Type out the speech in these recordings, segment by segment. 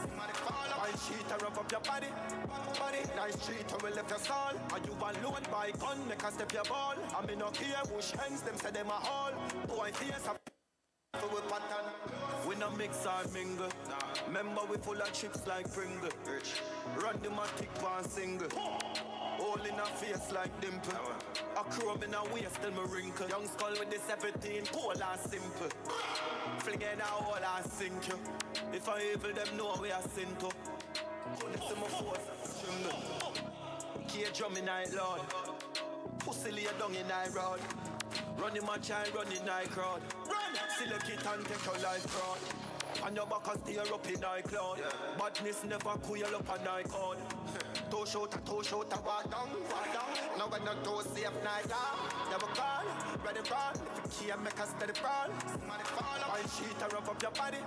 Somebody fall up. Wine sheet to rub up your body. Nice treat to we left your soul. And you alone by gun, make a step your ball. I mean no care bush hands, them say them a haul. Boy face up we pattern. We no mix or mingle. Remember we full of chips like Pringle. Run the matic one single. All in a face like dimple. A chrome in a waist till me wrinkle. Young skull with the 17, cool and simple. Flinging out all I sink you. If I evil them know we are sin to. Listen my force, tremble. Key drum in night lord. Pussy lay down in night road. Running my child, running night crowd. Run! Select it and take your life fraud. And your back and steer up in night cloud. Badness never cool up a night code. Toe shot, walk down. Now when the toe safe night down. Never call, ready run. If you can't make a steady brawl. Somebody fall up. Wine sheet to rub up your body.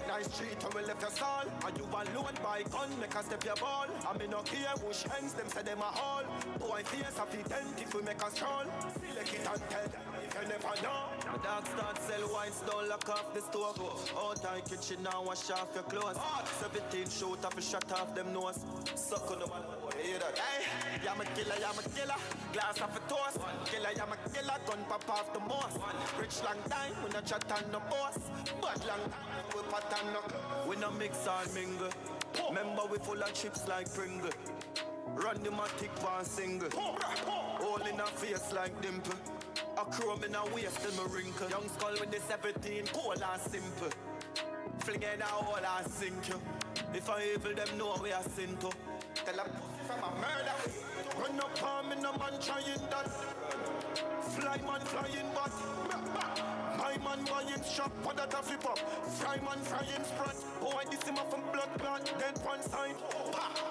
Nice treat to we left your soul. And you alone by gun, make a step your ball. I mean no care bush hands, them say them a haul. Boy face a fit if we make a stroll. Select it and tell them if you never know. My dog start sell wines, don't lock off the stove. Out of kitchen now, wash off your clothes. 17 shoot off a shot off them nose. Suck on the one, hear that? Hey, I'm a killer. Glass off a toast. Killer, I'm a killer, gun pop off the most. Rich long time, we not chat on the boss. But long time, we pattern up. We no mix or mingle. Remember we full of chips like Pringle. Run the matic one single. All in a face like dimple. A chrome in a waist till me wrinkle. Young skull with the 17, cool and simple. Flinging out all I sink you. If I evil them know we are sin to. Tell a pussy from a murder. Run up on me, no man trying that. Fly man flying back. My man buying shop, for that a flip up. Fry man frying sprat. Oh, I dis him off from blood clot. Dead one side.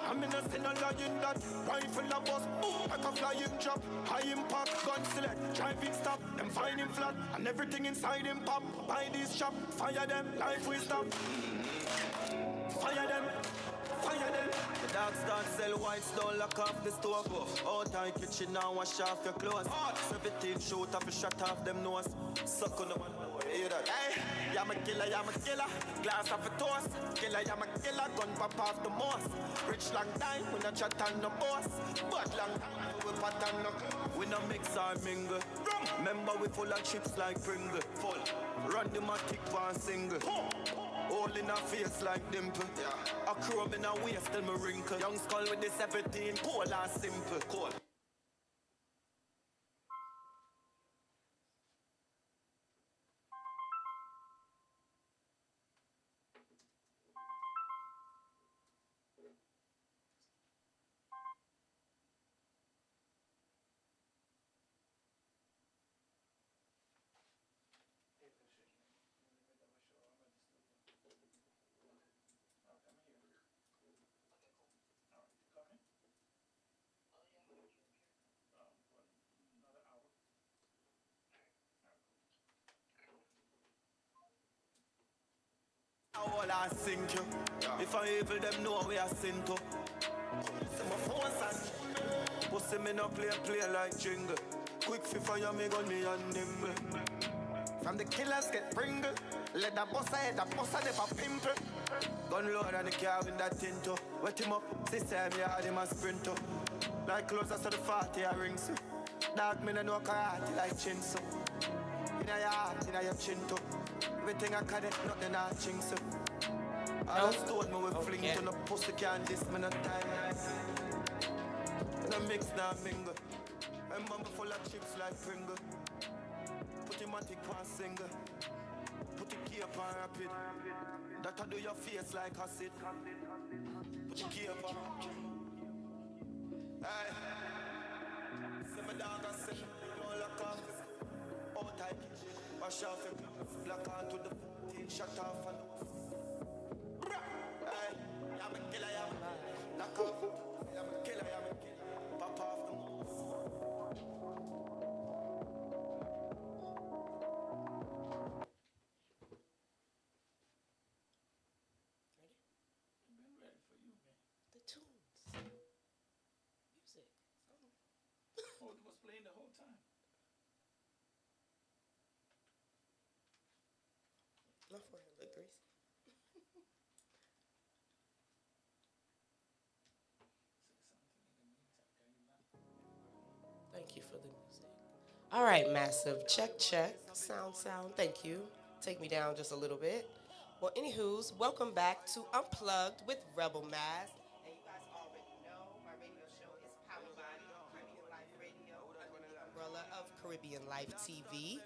I'm in a sin a lying that. Rifle a bus, like a flying drop. High impact, gun select. Driving stop, them find him flat. And everything inside him pop. Buy this shop, fire them, life will stop. Fire them. The dog start sell whites, don't lock off the stove. Out of kitchen now, wash off your clothes. 17 shoot off a shot off them nose. Suck on the one, hear that? Hey, I'm a killer. Glass off a toast. Killer, I'm a killer, gun pop off the most. Rich long time, we not chat on the boss. But long time, we pattern up. We no mix or mingle. Remember we full of chips like Pringle. Full. Run the matic one single. All in a face like dimple. A chrome in a waist till me wrinkle. Young skull with the 17, cool and simple. Cool. All I sink you. If I evil them know we are sin to. See my phone son. Pussy me no play like jingle. Quick fi fire me gun me and nimble. From the killers get pringle. Let the boss head, the boss never pimple. Gun load and the car with that tinto. Wet him up, system yard him a sprinter. Like closer to the 40 I ring so. Dog me no know karate like chinso. Inna your heart, inna your chin too. Everything I cut it, nothing I ching so. All I stole me with fling to no pussy can't diss me no time. No mix, no mingle. Remember me full of chips like Pringle. Put your matic on single. Put your cape on rapid. That'll do your face like acid. Put your cape on. Hey. See me dog and sit. Don't lock off. Out I kitchen. Wash off your clothes. Black on to the 14. Shut off and hey, I'm a killer, knock off. I'm a killer. Pop off the moves. Ready? I've been ready for you, man. The tunes. Music. Oh, it was playing the whole time. My forehead look greasy. Thank you for the music. All right, massive. Check, check. Sound, sound. Thank you. Take me down just a little bit. Well, anywho's, welcome back to Unplugged with Rebel Mass. And you guys already know my radio show is powered by Caribbean Life Radio under the umbrella of Caribbean Life TV.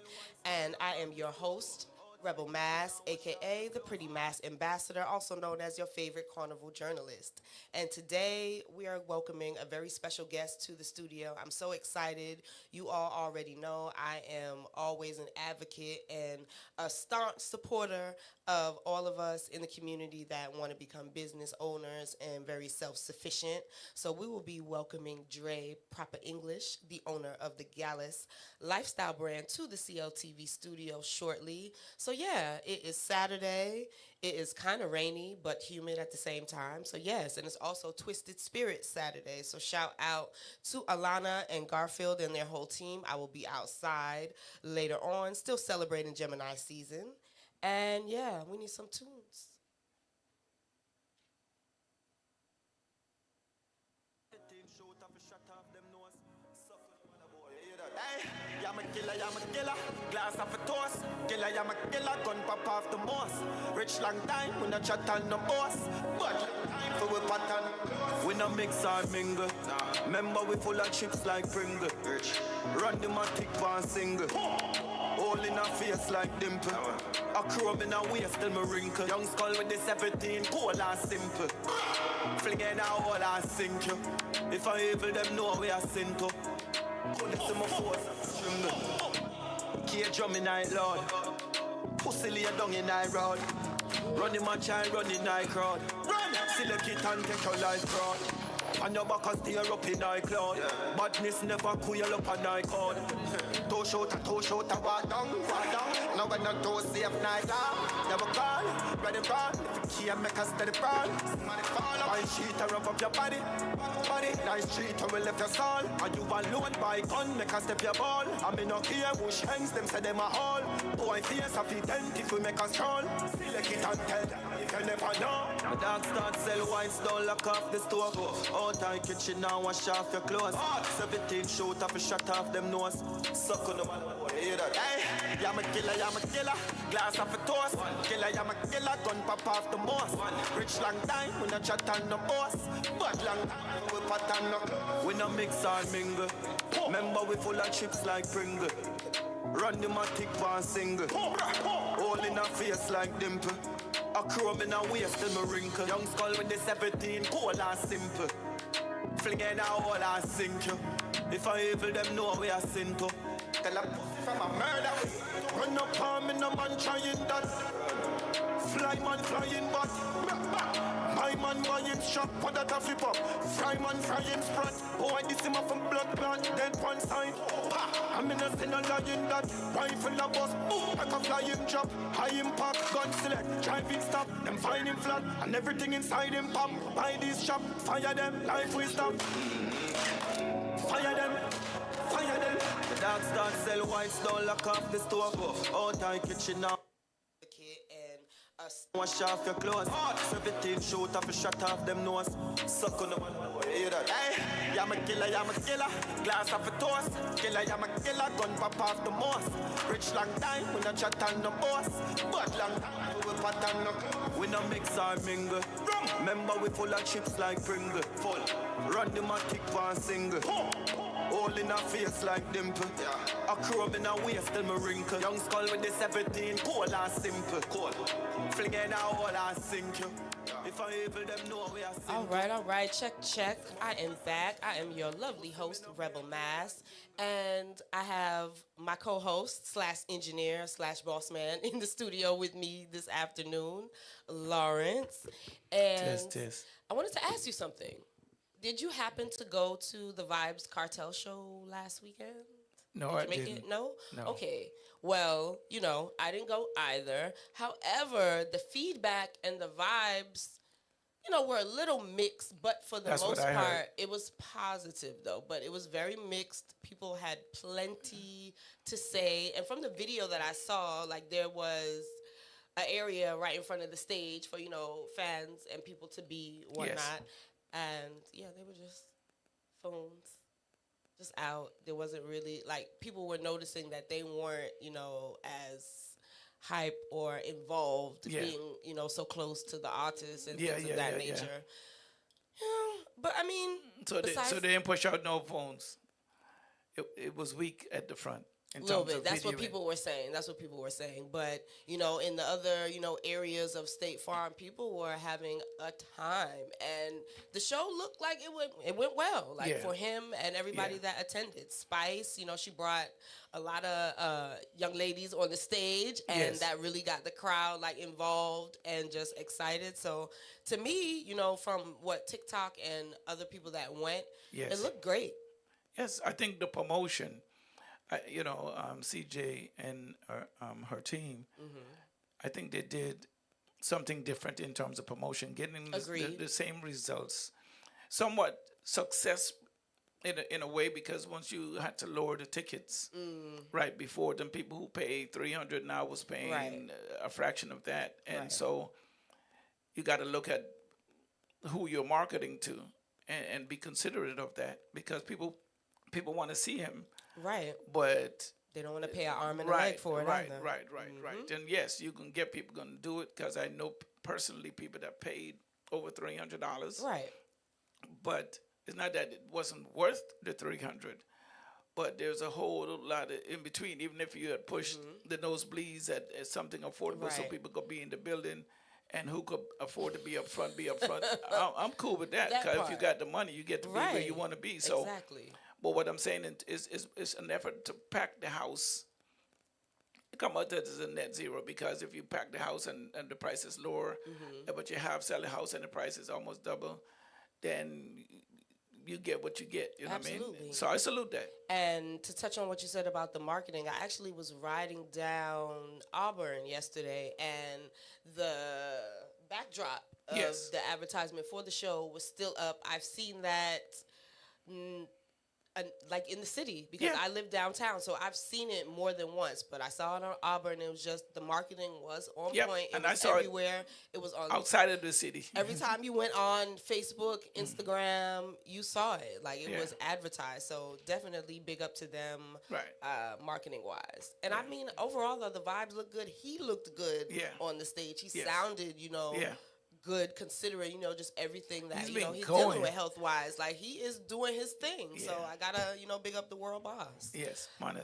And I am your host, Rebel Mass, aka the Pretty Mass Ambassador, also known as your favorite carnival journalist. And today we are welcoming a very special guest to the studio. I'm so excited. You all already know I am always an advocate and a staunch supporter of all of us in the community that want to become business owners and very self-sufficient. So we will be welcoming Dre Proper English, the owner of the Gallus lifestyle brand, to the CLTV studio shortly. So yeah, it is Saturday. It is kind of rainy, but humid at the same time. So yes, and it's also Twisted Spirit Saturday. So shout out to Alana and Garfield and their whole team. I will be outside later on, still celebrating Gemini season. And yeah, we need some tunes. Hey, I'm a killer, glass of a toast. Killer, I'm a killer, gun pop off the moss. Rich long time, we no chat on no boss. But long time for we pattern. We no mix or mingle. Remember we full of chips like Pringle. Rich, run the matic one single. All in our face like dimple. A chrome in our waist till me wrinkle. Young skull with the 17, cool and simple. Flinging out all I sink you. If I evil them know we are sin to. Put it to my force, key drum in night, Lord. Pussy lay down in night road. Running my child, running night crowd. Run! Select it and take your life crowd. And your back and steer up in night cloud. Badness never cool up a night code. Toe shot, walk down. Now when I do safe night down. Never call, ready run. If you can't make us steady fall. Money fall up. I sheet and rub up your body. Nice street and we left your soul. And you alone by gun, make us step your ball. I'm in no here, bush hangs, them say them a haul. Boy, face of if we make us stroll. Select it and tell them, if you never know. My dog start sell wines, don't lock off the stove. Out of kitchen now, wash off your clothes. 17 shoot off a shot off them nose. Suck on the man, hear that? Hey, I'm a killer. Glass off a toast. Killer, I'm a killer, gun pop off the moss. Rich long time, we no chat on no boss. But long time, we pattern up. We no mix or mingle. Remember we full of chips like Pringle. Run the matic one single. All in our face like dimple. A chrome in our waist till me wrinkle. Young skull with the 17, cool and simple. Flinging out all I sink you. If I evil them know we are sin to. Tell a pussy from a murder. Run up on me, no man trying that. Fly man flying back. My man buy him shot, put that a flip up. Fry man fry him sprat. Oh, I this him up from blood clot, dead one side. I'm in a sin a lying that. Rifle a bus, like a flying drop. High impact, gun select, driving stop. Them find him flat, and everything inside him pop. Buy this shop, fire them, life will stop. Fire them. The dog start sell whites, don't lock off the stove. Out of kitchen now. Wash off your clothes. 17 shoot off a shot off them nose. Suck on the man, hear that? Hey, I'm a killer. Glass off a toast. Killer, I'm a killer, gun pop off the moss. Rich long time, we no chat on the boss. But long time, we pattern up. We no mix or mingle. Remember we full of chips like Pringle. Full. Run the matic one single. All in our face like dimple. A chrome in our waist till me wrinkle. Young skull with the 17, cool and simple. Cool. Flinging out all I sink you. If I evil them know we are simple. All right. Check. I am back. I am your lovely host, Rebel Mass. And I have my co-host / engineer / boss man in the studio with me this afternoon, Lawrence. And Test. I wanted to ask you something. Did you happen to go to the Vibes Cartel show last weekend? No, I didn't. It? No? No. Okay. Well, I didn't go either. However, the feedback and the vibes, were a little mixed, but for the most part, it was positive, though. But it was very mixed. People had plenty to say. And from the video that I saw, there was an area right in front of the stage for, fans and people to be, whatnot. Yes. And, yeah, they were just phones. just out. There wasn't really like people were noticing that they weren't, as hype or involved, Yeah. being, so close to the artists and Yeah, things of yeah, that yeah, yeah. nature. But I mean, So besides they didn't push out no phones. It was weak at the front in a little terms bit. of That's what videoing. people were saying. That's what people were saying. But, in the other, areas of State Farm, people were having a time. And the show looked like it went well. Like Yeah. for him and everybody Yeah. that attended. Spice, she brought a lot of young ladies on the stage, and Yes. that really got the crowd like involved and just excited. So to me, from what TikTok and other people that went, Yes. it looked great. Yes, I think the promotion, CJ and her team, I think they did something different in terms of promotion, getting Agreed. the same results, somewhat success in a way, because once you had to lower the tickets right before, then people who paid 300 now was paying Right. a fraction of that, and Right. so you got to look at who you're marketing to and be considerate of that, because people want to see him, Right. but They don't want to pay an arm and a leg right, for it right, either. right. And yes, you can get people going to do it, because I know personally people that paid over $300. Right. But it's not that it wasn't worth the 300, but there's a whole lot of in between. Even if you had pushed the nosebleeds at something affordable, so Right. people could be in the building, and who could afford to be up front, be up front. I'm cool with that, That because if you part. got the money, you get to be where you Right. want to be. So, Exactly. but what I'm saying is an effort to pack the house. Come out that as a net zero, because if you pack the house and the price is lower, but you have sell a house and the price is almost double, then you get what you get. You know what I Absolutely. mean? So I salute that. And to touch on what you said about the marketing, I actually was riding down Auburn yesterday, and the backdrop of Yes. the advertisement for the show was still up. I've seen that like in the city, because Yeah. I live downtown, so I've seen it more than once. But I saw it on Auburn. It was just the marketing was on Yep, point. It and was I saw it everywhere. It was on Outside of the city. every time you went on Facebook, Instagram, you saw it. Like it Yeah. was advertised. So definitely big up to them, Right. marketing wise. And I mean, overall though, the vibes look good. He looked good Yeah. on the stage. He Yes. sounded, Yeah. good considering, just everything that, He's been he's going. dealing with health wise. Like he is doing his thing. So Yeah. I gotta, big up the world boss. Yes. Minus.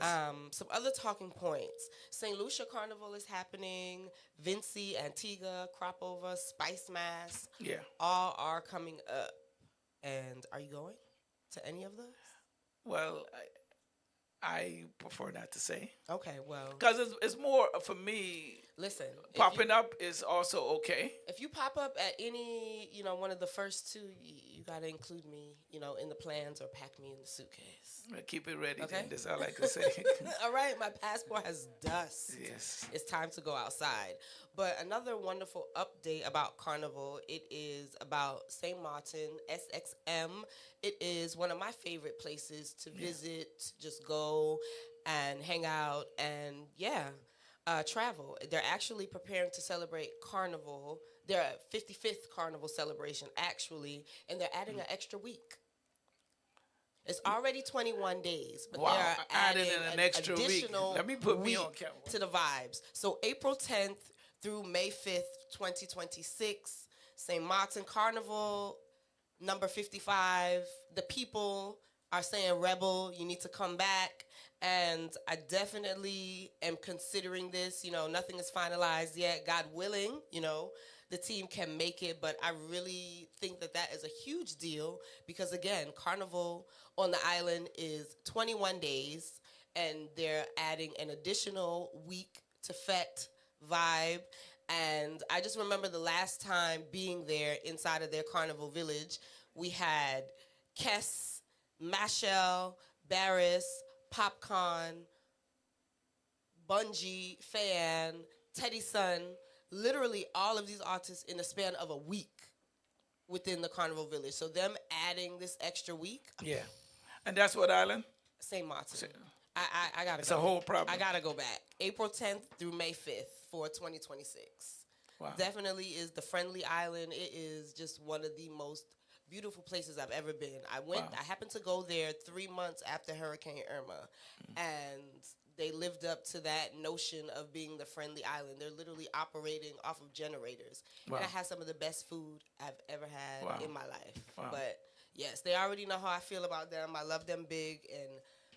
Some other talking points. St. Lucia Carnival is happening. Vincy, Antigua, Cropover, Spice Mass, Yeah. all are coming up. And are you going to any of those? Well, I prefer not to say, Okay, well, because it's more for me. listen. Popping up is also okay. If you pop up at any, one of the first two, you got to include me, in the plans, or pack me in the suitcase. Keep it ready. Okay. Then. That's all I can say. All right, my passport has dust. Yes. It's time to go outside. But another wonderful update about Carnival, it is about St. Martin, SXM. It is one of my favorite places to visit, just go and hang out and, travel. They're actually preparing to celebrate Carnival, their 55th Carnival celebration, actually, and they're adding an extra week. It's already 21 days, but Wow, they're adding adding an extra week. additional Let me put me week on camera. to the vibes. So April 10th through May 5th, 2026, St. Martin Carnival, number 55. The people are saying, Rebel, you need to come back. And I definitely am considering this. Nothing is finalized yet. God willing, the team can make it. But I really think that is a huge deal because, again, Carnival on the island is 21 days, and they're adding an additional week to Fete vibe. And I just remember the last time being there inside of their Carnival Village, we had Kess, Mashell, Barris, Popcorn, Bungie, Fan, Teddy Sun, literally all of these artists in the span of a week within the Carnival Village. So them adding this extra week, Yeah. And that's what island? St. Martin. I gotta It's go. a whole problem. I gotta go back. April 10th through May 5th for 2026. Wow. Definitely is the friendly island. It is just one of the most beautiful places I've ever been. I happened to go there 3 months after Hurricane Irma, and they lived up to that notion of being the friendly island. They're literally operating off of generators. Wow. And I had some of the best food I've ever had Wow. in my life. Wow. But yes, they already know how I feel about them. I love them big, and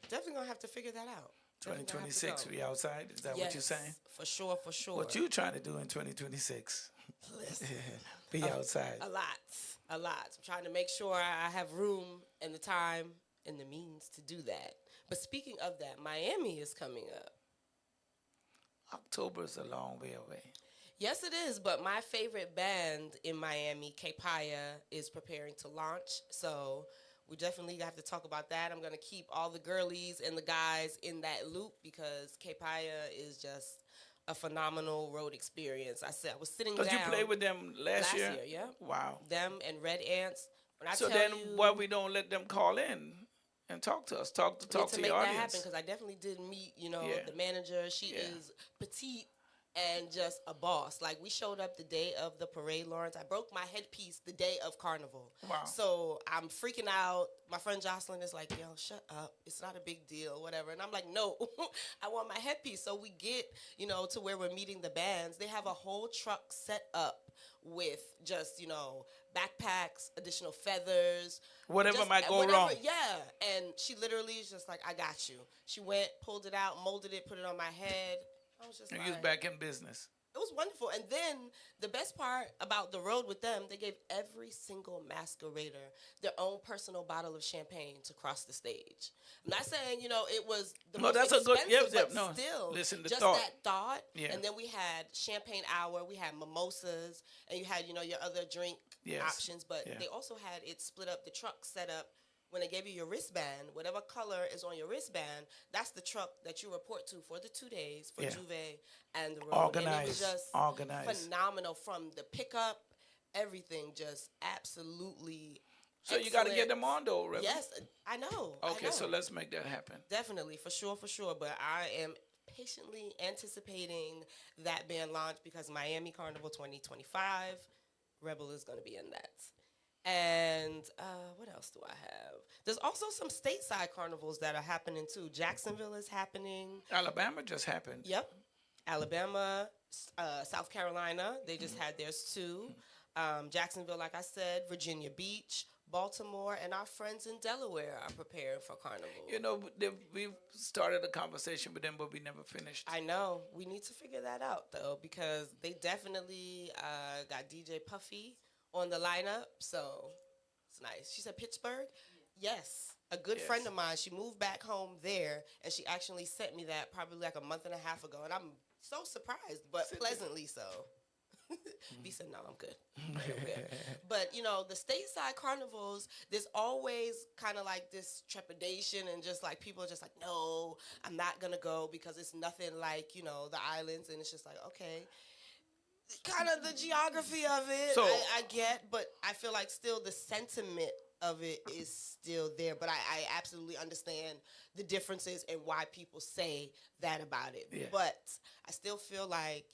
definitely gonna have to figure that out. Definitely gonna have to 2026, go. we outside? Is that what you're saying? For sure, for sure. What you trying to do in 2026? Listen, Be outside. a lot. I'm trying to make sure I have room and the time and the means to do that. But speaking of that, Miami is coming up. October is a long way away. Yes, it is, but my favorite band in Miami, K-Paya, is preparing to launch. So we definitely have to talk about that. I'm going to keep all the girlies and the guys in that loop because K-Paya is just a phenomenal road experience. I was sitting down. Because you played with them last year? Yeah. Wow. Them and Red Ants. When I So tell then you, why we don't let them call in and talk to us? Talk to to your make that happen audience. because I definitely did meet, Yeah. the manager. She Yeah. is petite and just a boss. Like, we showed up the day of the parade, Lawrence. I broke my headpiece the day of Carnival. Wow. So I'm freaking out. My friend Jocelyn is like, yo, shut up. It's not a big deal, whatever. And I'm like, no, I want my headpiece. So we get, to where we're meeting the bands. They have a whole truck set up with just, backpacks, additional feathers. Whatever just might go whatever, wrong. Yeah. And she literally is just like, I got you. She went, pulled it out, molded it, put it on my head. I was just And like, you was back in business. it was wonderful. And then the best part about the road with them, they gave every single masquerader their own personal bottle of champagne to cross the stage. I'm not saying, it was the most that's a good- expensive, yeah, but no. still, Listen, the just thought. that thought. Yeah. And then we had champagne hour, we had mimosas, and you had, your other drink Yes. options. But Yeah. they also had it split up, the truck set up. When they gave you your wristband, whatever color is on your wristband, that's the truck that you report to for the 2 days for Yeah. Juve and the road. Organized. And it was just Organized. phenomenal from the pickup, everything just absolutely So you got to get excellent. them on, though, Reverend. Yes, I know. Okay, I know. so let's make that happen. Definitely, for sure. But I am patiently anticipating that band launch because Miami Carnival 2025, Rebel is going to be in that. And what else do I have? There's also some stateside carnivals that are happening too. Jacksonville is happening. Alabama just happened. Yep. Alabama, South Carolina, they just had theirs too. Jacksonville, like I said, Virginia Beach, Baltimore, and our friends in Delaware are preparing for Carnival. We've started a conversation with them, but we never finished. I know. We need to figure that out, though, because they definitely got DJ Puffy on the lineup, so it's nice. She said Pittsburgh? Yes. A good friend of mine, she moved back home there, and she actually sent me that probably like a month and a half ago, and I'm so surprised, but pleasantly so. B said, no, I'm good. I'm good. But, the stateside carnivals, there's always kind of like this trepidation and just like people are just like, no, I'm not going to go because it's nothing like, the islands. And it's just like, okay. Kind of the geography of it, So- I get, but I feel like still the sentiment of it is still there. But I absolutely understand the differences and why people say that about it. Yeah. But I still feel like,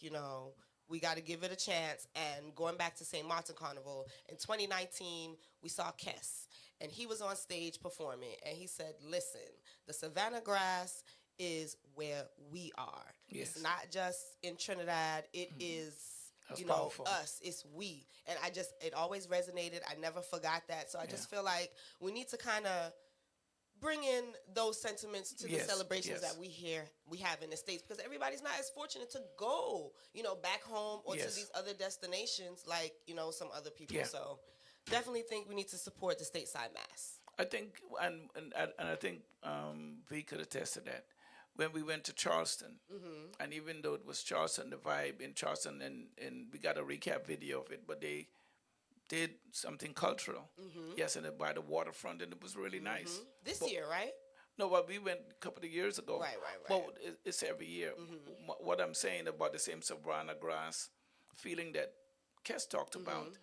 we got to give it a chance. And going back to St. Martin Carnival, in 2019, we saw Kess. And he was on stage performing. And he said, listen, the Savannah grass is where we are. Yes. It's not just in Trinidad. It is, That's powerful. us. It's we. And it always resonated. I never forgot that. So I just feel like we need to kind of bring in those sentiments to the celebrations that we have in the States, because everybody's not as fortunate to go, back home or to these other destinations like, some other people. Yeah. So definitely think we need to support the stateside mass. I think, and I think V could attest to that. When we went to Charleston, and even though it was Charleston, the vibe in Charleston, and we got a recap video of it, but they did something cultural. Yes, and by the waterfront, and it was really nice. This year, right? No, but we went a couple of years ago. Right. But it's every year. What I'm saying about the same Savannah grass feeling that Kes talked about,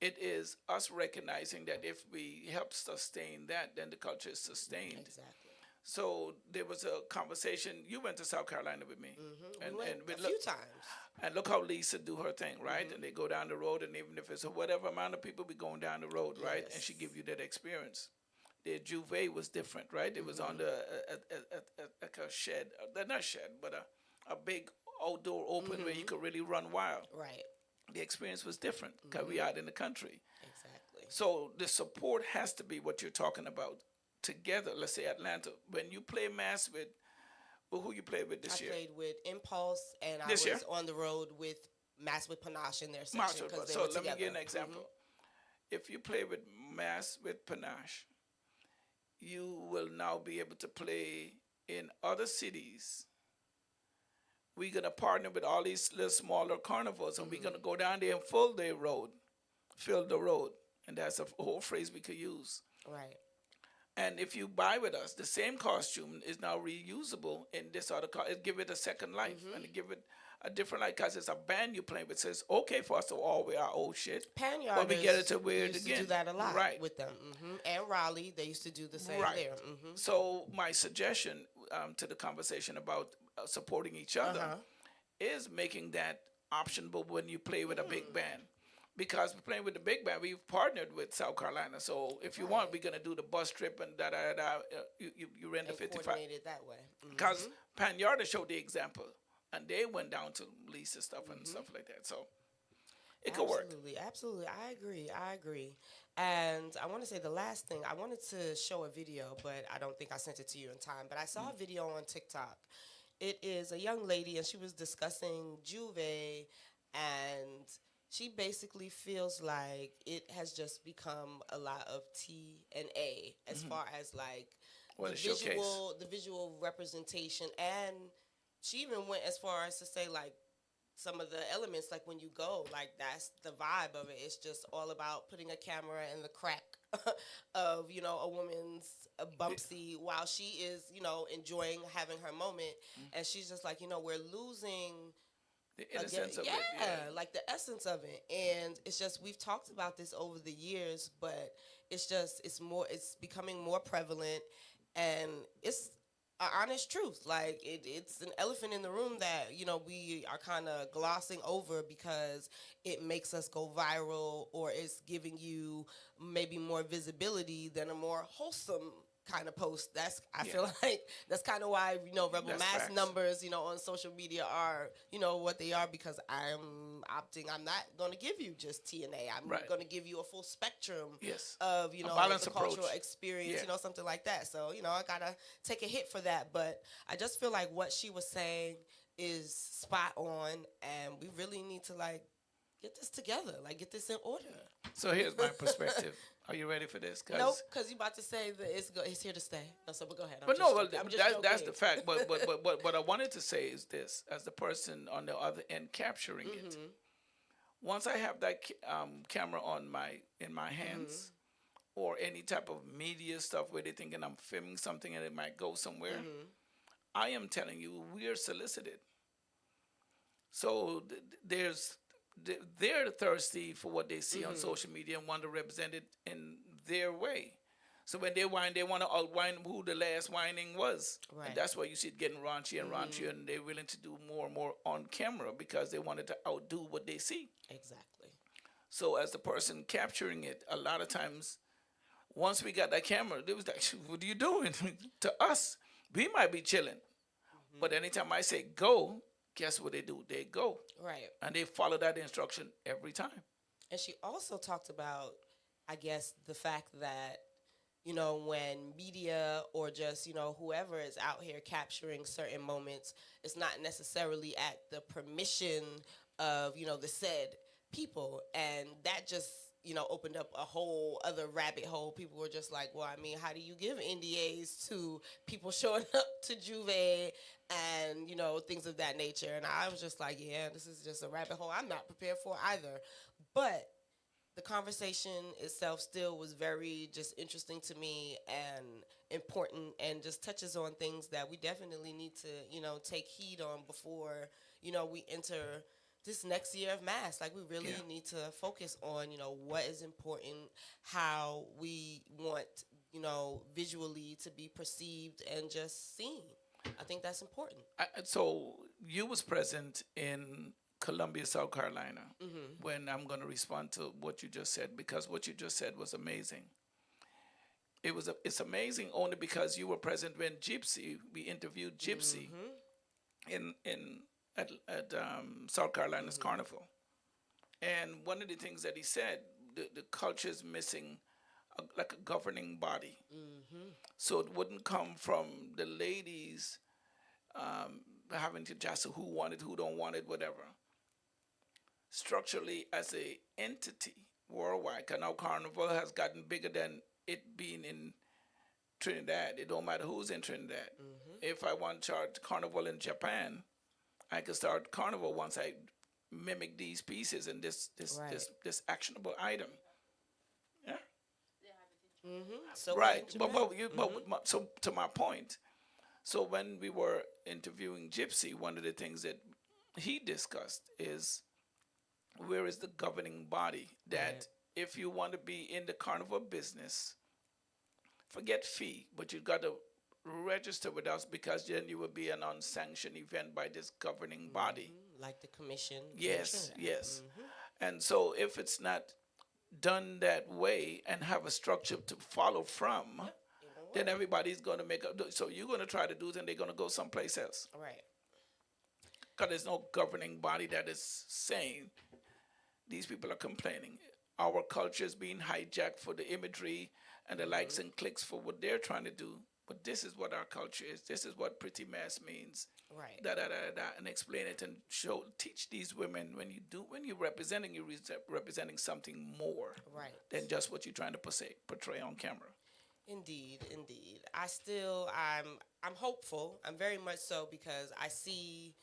it is us recognizing that if we help sustain that, then the culture is sustained. Exactly. So there was a conversation. You went to South Carolina with me, We went with a few times. And look how Lisa do her thing, right? And they go down the road, and even if it's whatever amount of people be going down the road, right? And she give you that experience. The Juve was different, right? It was on the like a shed, not shed, but a big outdoor open where you could really run wild. Right. The experience was different because we out in the country. Exactly. So the support has to be what you're talking about together. Let's say Atlanta. When you play mass with, well, who you played with this year? I played with Impulse, and This I was year? on the road with Mass with Panache in their section Marshall, because they so were let together. me give you an example. If you play with Mass with Panache, you will now be able to play in other cities. We're gonna partner with all these little smaller carnivals, and we're gonna go down there and fill the road, and that's a whole phrase we could use. Right. And if you buy with us, the same costume is now reusable in this other car. It give it a second life and it give it a different life because it's a band you're playing with. So it's okay for us to all wear our old shit, but we get it to wear it used again. to do that a lot Right. with them. And Raleigh, they used to do the same Right. there. So my suggestion to the conversation about supporting each other is making that optionable when you play with a big band. Because we're playing with the big band, we've partnered with South Carolina. So if you want, we're gonna do the bus trip and you rent the And 55. coordinated that way. Because Panyarda showed the example, and they went down to Lisa stuff and stuff like that. So it could work. Absolutely. I agree. And I want to say the last thing, I wanted to show a video, but I don't think I sent it to you in time. But I saw a video on TikTok. It is a young lady, and she was discussing Juve, and she basically feels like it has just become a lot of T and A as far as like Well, the the showcase. visual representation. And she even went as far as to say like some of the elements, like when you go, like that's the vibe of it. It's just all about putting a camera in the crack of, you know, a woman's bumpsy while she is, you know, enjoying having her moment. And she's just like, you know, we're losing The innocence of it. like the essence of it. And it's just, we've talked about this over the years, but it's just, it's becoming more prevalent, and it's an honest truth. Like it's an elephant in the room that, you know, we are kind of glossing over because it makes us go viral, or it's giving you maybe more visibility than a more wholesome kind of post. I feel like that's kind of why, you know, Rebel That's Mass facts. numbers, you know, on social media are, you know, what they are, because I'm not going to give you just TNA. I'm Right. going to give you a full spectrum Yes. of, you A know, balanced the cultural approach. experience, Yeah. you know, something like that. So, you know, I got to take a hit for that. But I just feel like what she was saying is spot on, and we really need to, like, get this together, like, get this in order. So here's my perspective. Are you ready for this? Nope, because you about to say that it's here to stay. No, so but go ahead. But no, well, I'm just that's the joking. fact. But what I wanted to say is this: as the person on the other end capturing it, once I have that camera in my hands, or any type of media stuff where they're thinking I'm filming something and it might go somewhere, I am telling you, we are solicited. So they're thirsty for what they see on social media and want to represent it in their way. So when they whine, they want to outwine who the last whining was. Right. And that's why you see it getting raunchy and raunchier, and they're willing to do more and more on camera because they wanted to outdo what they see. Exactly. So as the person capturing it, a lot of times, once we got that camera, they was like, what are you doing? To us, we might be chilling. But anytime I say go, guess what they do? They go. Right. And they follow that instruction every time. And she also talked about, I guess, the fact that, you know, when media or just, you know, whoever is out here capturing certain moments, it's not necessarily at the permission of, you know, the said people. And that just, you know, opened up a whole other rabbit hole. People were just like, well, I mean, how do you give NDAs to people showing up to Juve and, you know, things of that nature? And I was just like, yeah, this is just a rabbit hole I'm not prepared for either. But the conversation itself still was very just interesting to me and important, and just touches on things that we definitely need to, you know, take heed on before, you know, we enter this next year of mass. Like, we really need to focus on, you know, what is important, how we want, you know, visually to be perceived and just seen. I think that's important. So you was present in Columbia, South Carolina, when I'm going to respond to what you just said, because what you just said was amazing. It's amazing only because you were present when Gypsy, we interviewed Gypsy at South Carolina's Carnival. And one of the things that he said, the culture is missing like a governing body. So it wouldn't come from the ladies having to just who want it, who don't want it, whatever. Structurally, as a entity worldwide, because now Carnival has gotten bigger than it being in Trinidad. It don't matter who's in Trinidad. If I want to start Carnival in Japan, I can start Carnival once I mimic these pieces and this actionable item. Yeah. So Right. So to my point, so when we were interviewing Gypsy, one of the things that he discussed is where is the governing body that if you want to be in the carnival business, forget fee, but you got to register with us because then you will be an unsanctioned event by this governing body. Like the commission. Yes, yes. And so if it's not done that way and have a structure to follow from, then everybody's going to make up. So you're going to try to do it and they're going to go someplace else. Right. Because there's no governing body that is saying these people are complaining. Our culture is being hijacked for the imagery and the likes and clicks for what they're trying to do. But this is what our culture is. This is what pretty mess means. Right. And explain it and teach these women when you're representing something more than just what you're trying to portray on camera. Indeed. I'm hopeful. I'm very much so because I see,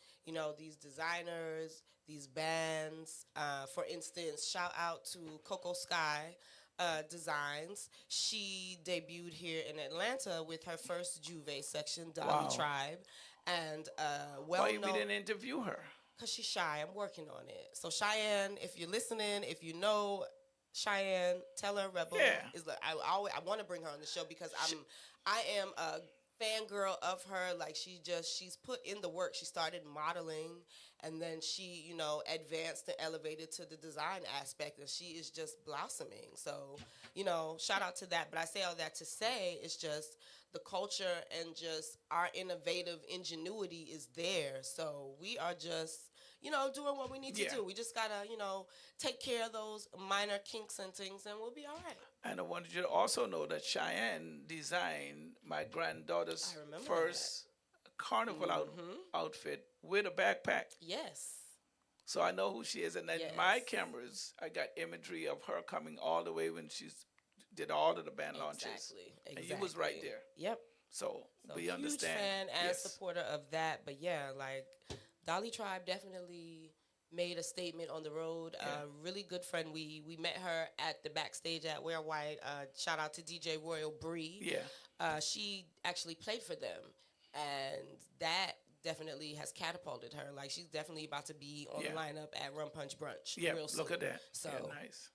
these designers, these bands. For instance, shout out to Coco Sky Designs. She debuted here in Atlanta with her first Juve section, Dolly Tribe, and why we didn't interview her? Because she's shy. I'm working on it. So Cheyenne, if you're listening, if you know Cheyenne, tell her Rebel is like I want to bring her on the show because I am a fangirl of her. Like she's put in the work. She started modeling and then she, advanced and elevated to the design aspect and she is just blossoming. So, shout out to that. But I say all that to say it's just the culture and just our innovative ingenuity is there. So we are just, doing what we need to do. We just got to, take care of those minor kinks and things and we'll be all right. And I wanted you to also know that Cheyenne designed my granddaughter's first carnival outfit with a backpack. Yes. So I know who she is. And then my cameras, I got imagery of her coming all the way when she did all of the band launches. Exactly. And you was right there. Yep. So we understand. Huge fan and supporter of that. But yeah, like Dolly Tribe definitely made a statement on the road. Really good friend. We met her at the backstage at Wear White. Shout out to DJ Royal Bree. Yeah. She actually played for them. And that definitely has catapulted her. Like she's definitely about to be on the lineup at Rum Punch Brunch. Yeah, real soon. look at that. So nice.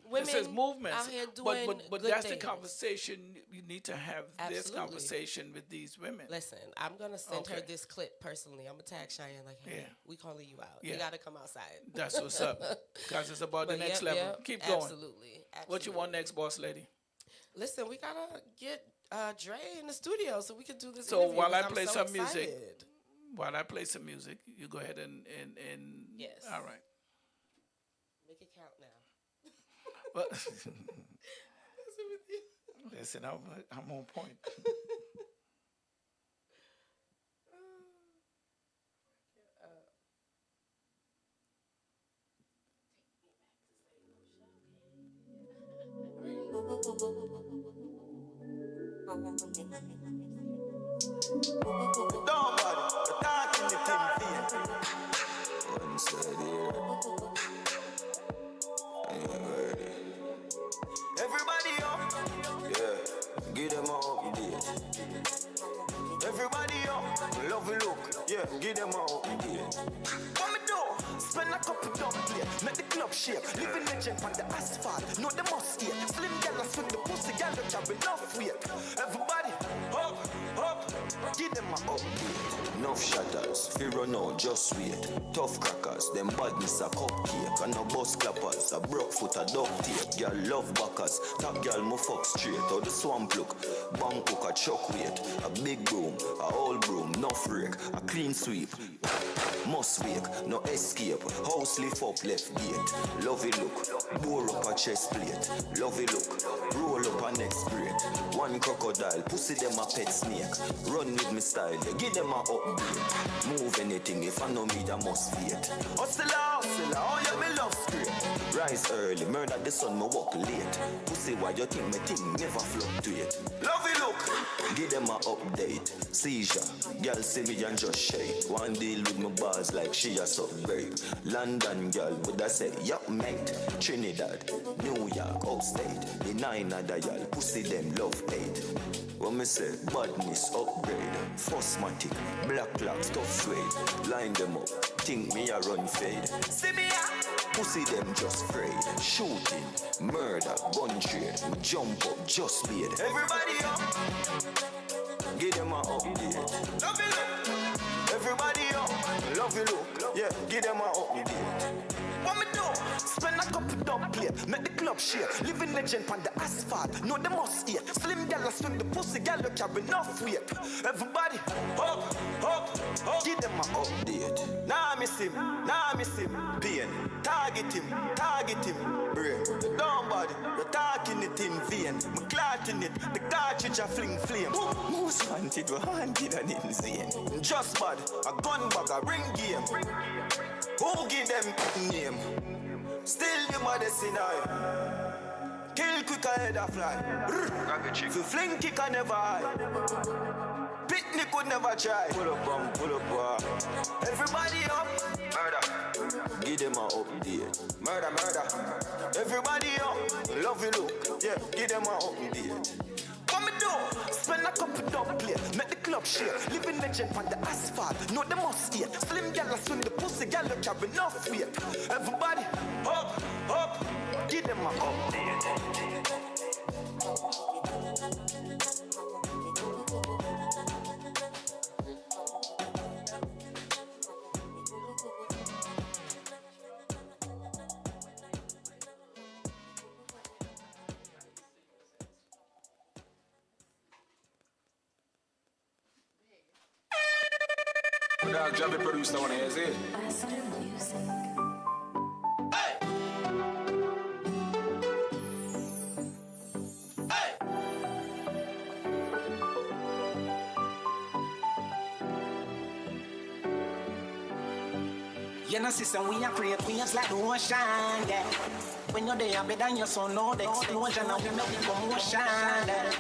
Women this is movement. out here doing but good that's things. the conversation. You need to have this conversation with these women. Listen, I'm going to send her this clip personally. I'm going to tag Cheyenne like, hey, we calling you out. You got to come outside. That's what's up. Because it's about the next level. Keep going. Absolutely. What you want next, boss lady? Listen, we got to get Dre in the studio so we can do this So interview. while I play some excited. music, you go ahead and yes. All right. Make it count now. Well, listen, I'm on point. Everybody up, yeah, give them all up, you did. Everybody up, love you look, yeah, give them all up, you did. What me do? Spend a couple dub play, make the club shake. Living legend on the asphalt, know the must eat. Slim gal swing the pussy, gal that have enough weight. Everybody up, give them a up. Enough shatters, fear run out, just wait. Tough crackers, them badness a cupcake. And no bus clappers, a broke foot a duct tape. Girl love backers, top girl mo fuck straight. Or the swamp look, bank hook a chuck weight. A big broom, a old broom, no rake. A clean sweep, must wake, no escape. House lift up left gate. Lovey look, bore up a chest plate. Lovey look, roll up a next grade. One crocodile, pussy them a pet snake. Run with me style, yeah, give them a upgrade. Move anything, if I know me, I must fear. Hustler, oh yeah, me love straight. Rise early, murder the sun, me walk late. Pussy, why you think me thing never fluctuate? Lovey look, give them a update. Seizure, girl see me and just shake. One deal with my bars like she a suburb. London girl, would I say, yup mate. Trinidad, New York, upstate. The 9 other y'all, pussy them love hate. What me say, badness upgrade. Phosmatic, black clocks, tough suede. Line them up, think me a run fade. See me a pussy them just afraid. Shooting, murder, gun trade. Jump up, just made. Everybody up, give them a update. Love you look. Everybody up, love you look. Yeah, give them a update. What me do? Spend a couple dub plate, make the club shake. Living legend on the asphalt, know the must eat. Slim gal swing the pussy, gal carry enough weight. Everybody, up, give them a update. Nah miss him, pain. Target him, brain. The dumb body, you're talking it in vain. Me clotting it, the cartridge a fling flame. Most wanted, we hunted and insane. Just bad, a gun bag, a ring game. Who give them name? Still you modest in eye. Kill quick ahead of fly. Fi fling kick I never hide. Picnic could never try. Pull up, everybody up. Murder. Give them a update. Murder. Everybody up. Love you look. Yeah, give them a update. What me do? Spend a couple dub plate, make the club shake. Living legend on the asphalt, know the must eat. Slim gal swing the pussy, gal carry enough weight. Everybody, up, give them a update. Dog, drop the producer one here, see it? You know, sister, we are create waves like the ocean, yeah. When you're there, better your son know the explosion and we make it commotion, yeah.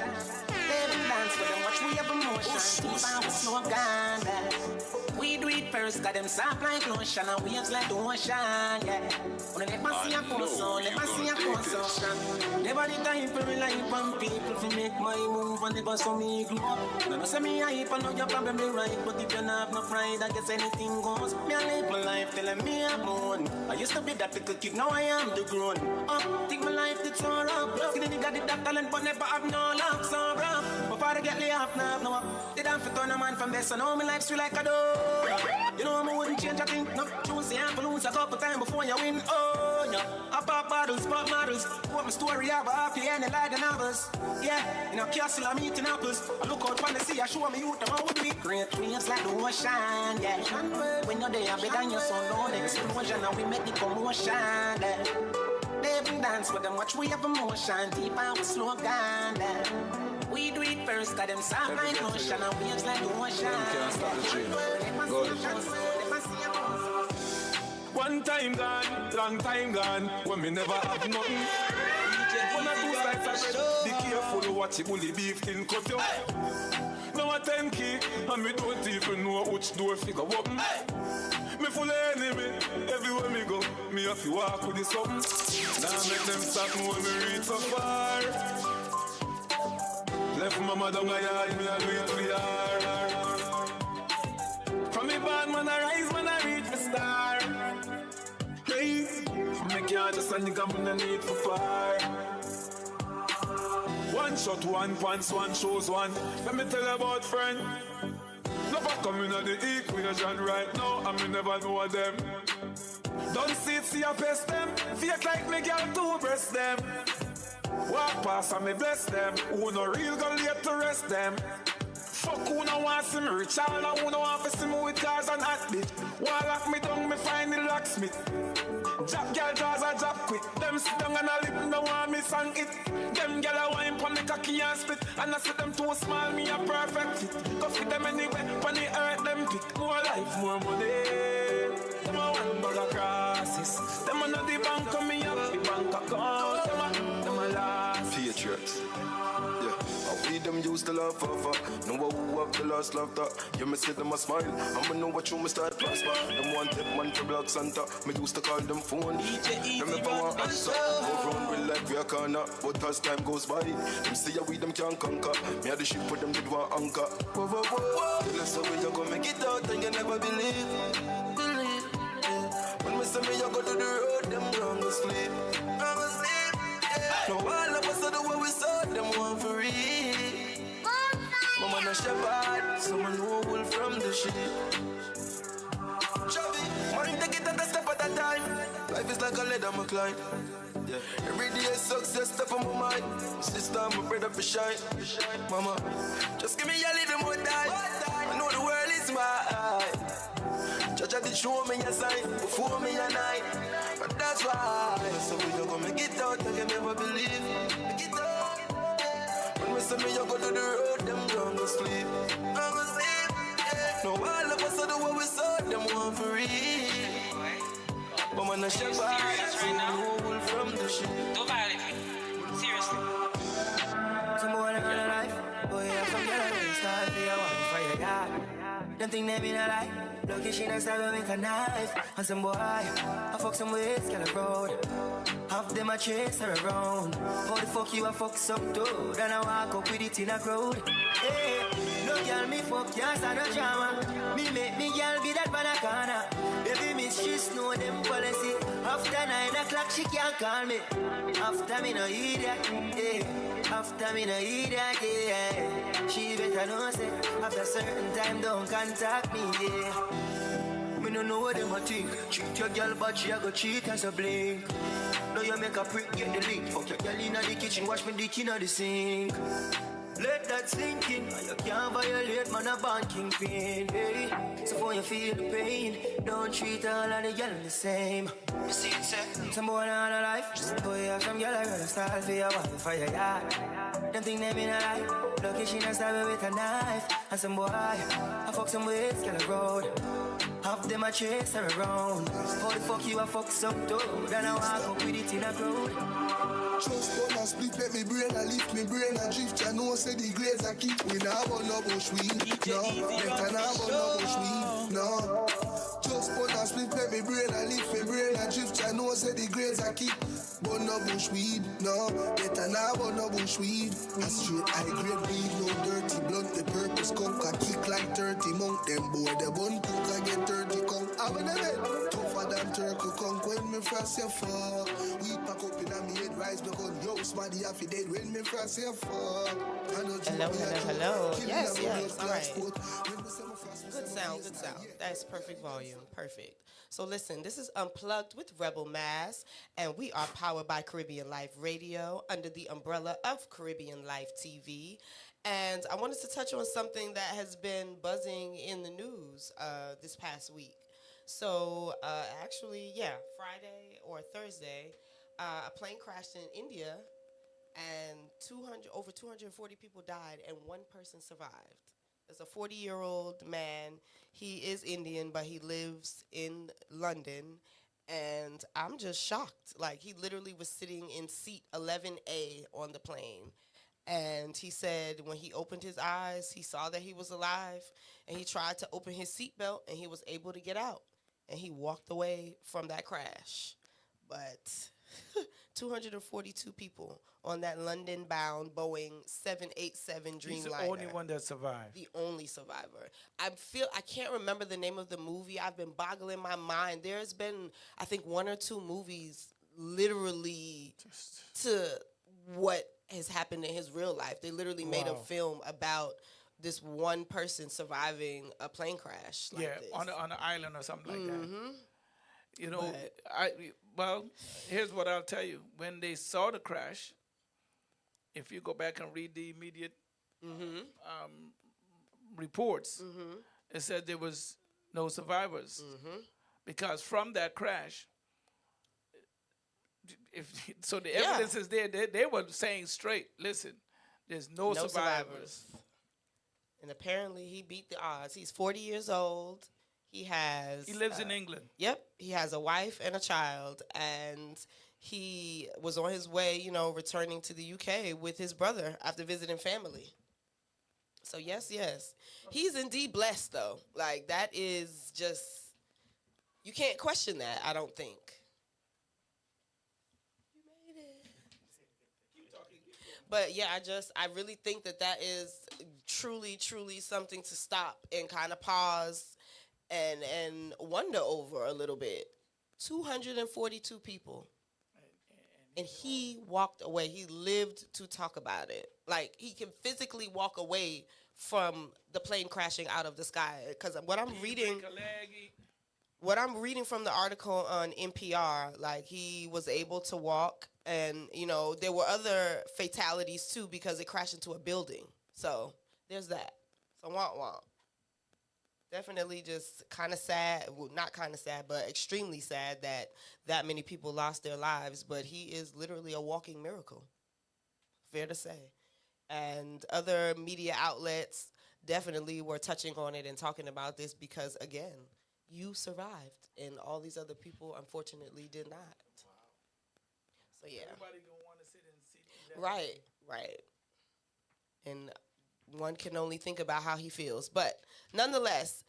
They dance with them, watch we have emotion, deep and we slow down, yeah. We do it first, got them soft like lotion and waves like the ocean, yeah. When they never see a console, never see a console. Never the time for rely on people to make my move and never saw me grow up. Now say me hype, I know you're probably right, but if you don't have no pride, I guess anything goes. Me I live my life telling me I'm born. I used to be that little kid, now I am the grown up. Think my life did so rough. See the nigga did that talent, but never have no luck, so rough. Before I get laid off now, no. They don't fit on a man from best, so now my life's sweet like a dough. You know I wouldn't change a thing, no. Choose the ample lose a couple times before you win, oh, no. I pop bottles, pop models. What my story have a happy ending like the novels. Yeah, in a castle I'm eating apples. I look out from the sea, I show me youth, I'm with me. Great waves like the ocean, yeah. When you're there, better than your son, no. The explosion, and we make the commotion, yeah. They even dance with them, watch we have emotion. Deep and we slow down, yeah. We do it first, got them soft like lotion and waves like the ocean. Can't stop the dream. Good. One time gone, long time gone, when me never have nothing. One or two slices of bread, be careful what you bully beef in cut you. Now a 10 key, and me don't even know which door figure open. Me full of enemy, everywhere me go, me have to walk with the something. Now make them stop me when me reach so far. Left mama down a yard, me a do it for yard. From me bad man I rise, man I reach the star. Hey, me can't just stand the no need for fire. One shot, one pants, one shows one. Let me tell you about friend. Love back, I'm in the equation right now, and me never know them. Don't see it, see I best them. Fake like me girl to breast them. Walk past and me bless them. Who no real go late to rest them. Fuck who no want see me rich, all who no want to see me with cars and hot bitch. Wall lock me down, me find the locksmith. Jack girl draws a job quick. Them sit down and a lip, no want me sang it. Them girl a wine pon me cocky and spit. And I see them too small, me a perfect fit. Go fit them anywhere, pon the earth them pick. More life, more money. Them a one bag of crosses. Them a know the bank coming up, the bank account. Them a last. Patriots. Yeah, I we them used to love forever. Know who have the last laughter. You me see them a smile. I'ma know what you me start prosper. Them one tip man for Black Santa. Me used to call them phone. Them never want answer. Go round with like we a corner. But as time goes by, them see how we them can't conquer. Me had the ship with them did want anchor. Whoa, whoa, whoa. Tell us how we you gonna make it out and you never believe. Believe. Yeah. When me say me you go to the road, them wrong to sleep. Wrong to sleep. Yeah. No all of us are the way we saw them want for real. Mama no shepherd, someone who will from the sheep. Chubby, mind take it at a step at a time. Life is like a ladder, my climb. Yeah. Every day success step on my mind. Sister, my brother for shine. Mama, just give me a little more time. I know the world is mine. Judge did show me a sign before me a night. And that's why. So we don't go make it out, I can never believe. Make it out. When we say me, you go to the road, them don't go sleep. Don't go sleep. Yeah. No, all of us are the way we saw them want for real. But man, I shake my eyes, wool from the sheep. Don't violate me. Seriously. Some boy in a life, boy, yeah, some girl really start for your one for your yard. Them think they mean a lie. Lucky she next time make a knife. And some boy, I fuck some ways, girl abroad. Half them a chase her around. How the fuck you a fuck some dude? And I walk up with it in a crowd. Hey, no girl me fuck, can't stand no drama. Me make me girl be that banana. Baby miss, she know them policy. After 9 o'clock she can't call me. After me no eat that, yeah. After me no eat that, yeah. She better know say, after certain time don't contact me, yeah. Me no know what them a think. Treat your girl but she a go cheat as a blink. Now you make a prick get the link. Fuck your girl inna the kitchen, wash me dick inna the sink. Let that sink in. You can't violate man a band kingpin, hey. So when you feel the pain, don't treat all of the girl the same. You see it say, some boy on a life. Boy have some girl I rather style for your wife for your yard. Them think they mean a lie. Lucky she not stab me with a knife. And some boy, I fuck some ways, girl a road. Half them a chase her around. How the fuck you a fuck some dude? And I walk up with it in a crowd. Just wanna split, let me brain and lift me brain and drift. You know, say the grades I keep. We now want no bush weed, no. Better now want no bush weed, no. Just wanna split, let me brain and lift me brain and drift. You know, say the grades I keep. But no bush weed, no. Better now want no bush weed. A straight high grade weed, no dirty blunt. The purpose skunk a kick like 30 monk. Them boy the bun cook I get 30 conk. I'm in the head, tougher than turkey conk. When me frost your fuck, we pack up in a me head rise. Yo, smarty half dead when me frost your fuck. Hello. Yes. All right. Good sound. That's perfect volume. Perfect. So listen, this is Unplugged with Rebel Mass, and we are powered by Caribbean Life Radio under the umbrella of Caribbean Life TV. And I wanted to touch on something that has been buzzing in the news this past week. So actually, Friday or Thursday, a plane crashed in India, and over 240 people died, and one person survived. It's a 40-year-old man. He is Indian, but he lives in London, and I'm just shocked. Like, he literally was sitting in seat 11A on the plane, and he said when he opened his eyes, he saw that he was alive, and he tried to open his seatbelt, and he was able to get out, and he walked away from that crash. But 242 people on that London-bound Boeing 787 Dreamliner. He's the only one that survived. The only survivor. I can't remember the name of the movie. I've been boggling my mind. There's been, I think, 1 or 2 movies literally to what has happened in his real life. They literally made a film about this one person surviving a plane crash like Yeah, this. on an island or something like that. You know, But- well, here's what I'll tell you. When they saw the crash, if you go back and read the immediate reports, it said there was no survivors because from that crash, so the evidence is there. They were saying straight, listen, there's no survivors. And apparently he beat the odds. He's 40 years old. He lives in England. Yep. He has a wife and a child. And he was on his way, returning to the UK with his brother after visiting family. So, yes. He's indeed blessed, though. Like, that is just, you can't question that, I don't think. You made it. But, yeah, I really think that is truly, truly something to stop and kind of pause and wonder over a little bit. 242 people. And he walked away. He lived to talk about it. Like, he can physically walk away from the plane crashing out of the sky. Because what I'm reading from the article on NPR, like, he was able to walk. And, there were other fatalities, too, because it crashed into a building. So there's that. So womp. Definitely just kind of sad. Well, not kind of sad, but extremely sad that many people lost their lives. But he is literally a walking miracle. Fair to say. And other media outlets definitely were touching on it and talking about this because, again, you survived. And all these other people, unfortunately, did not. So, yeah. Everybody gonna want to sit and see that. Right. And one can only think about how he feels. But nonetheless,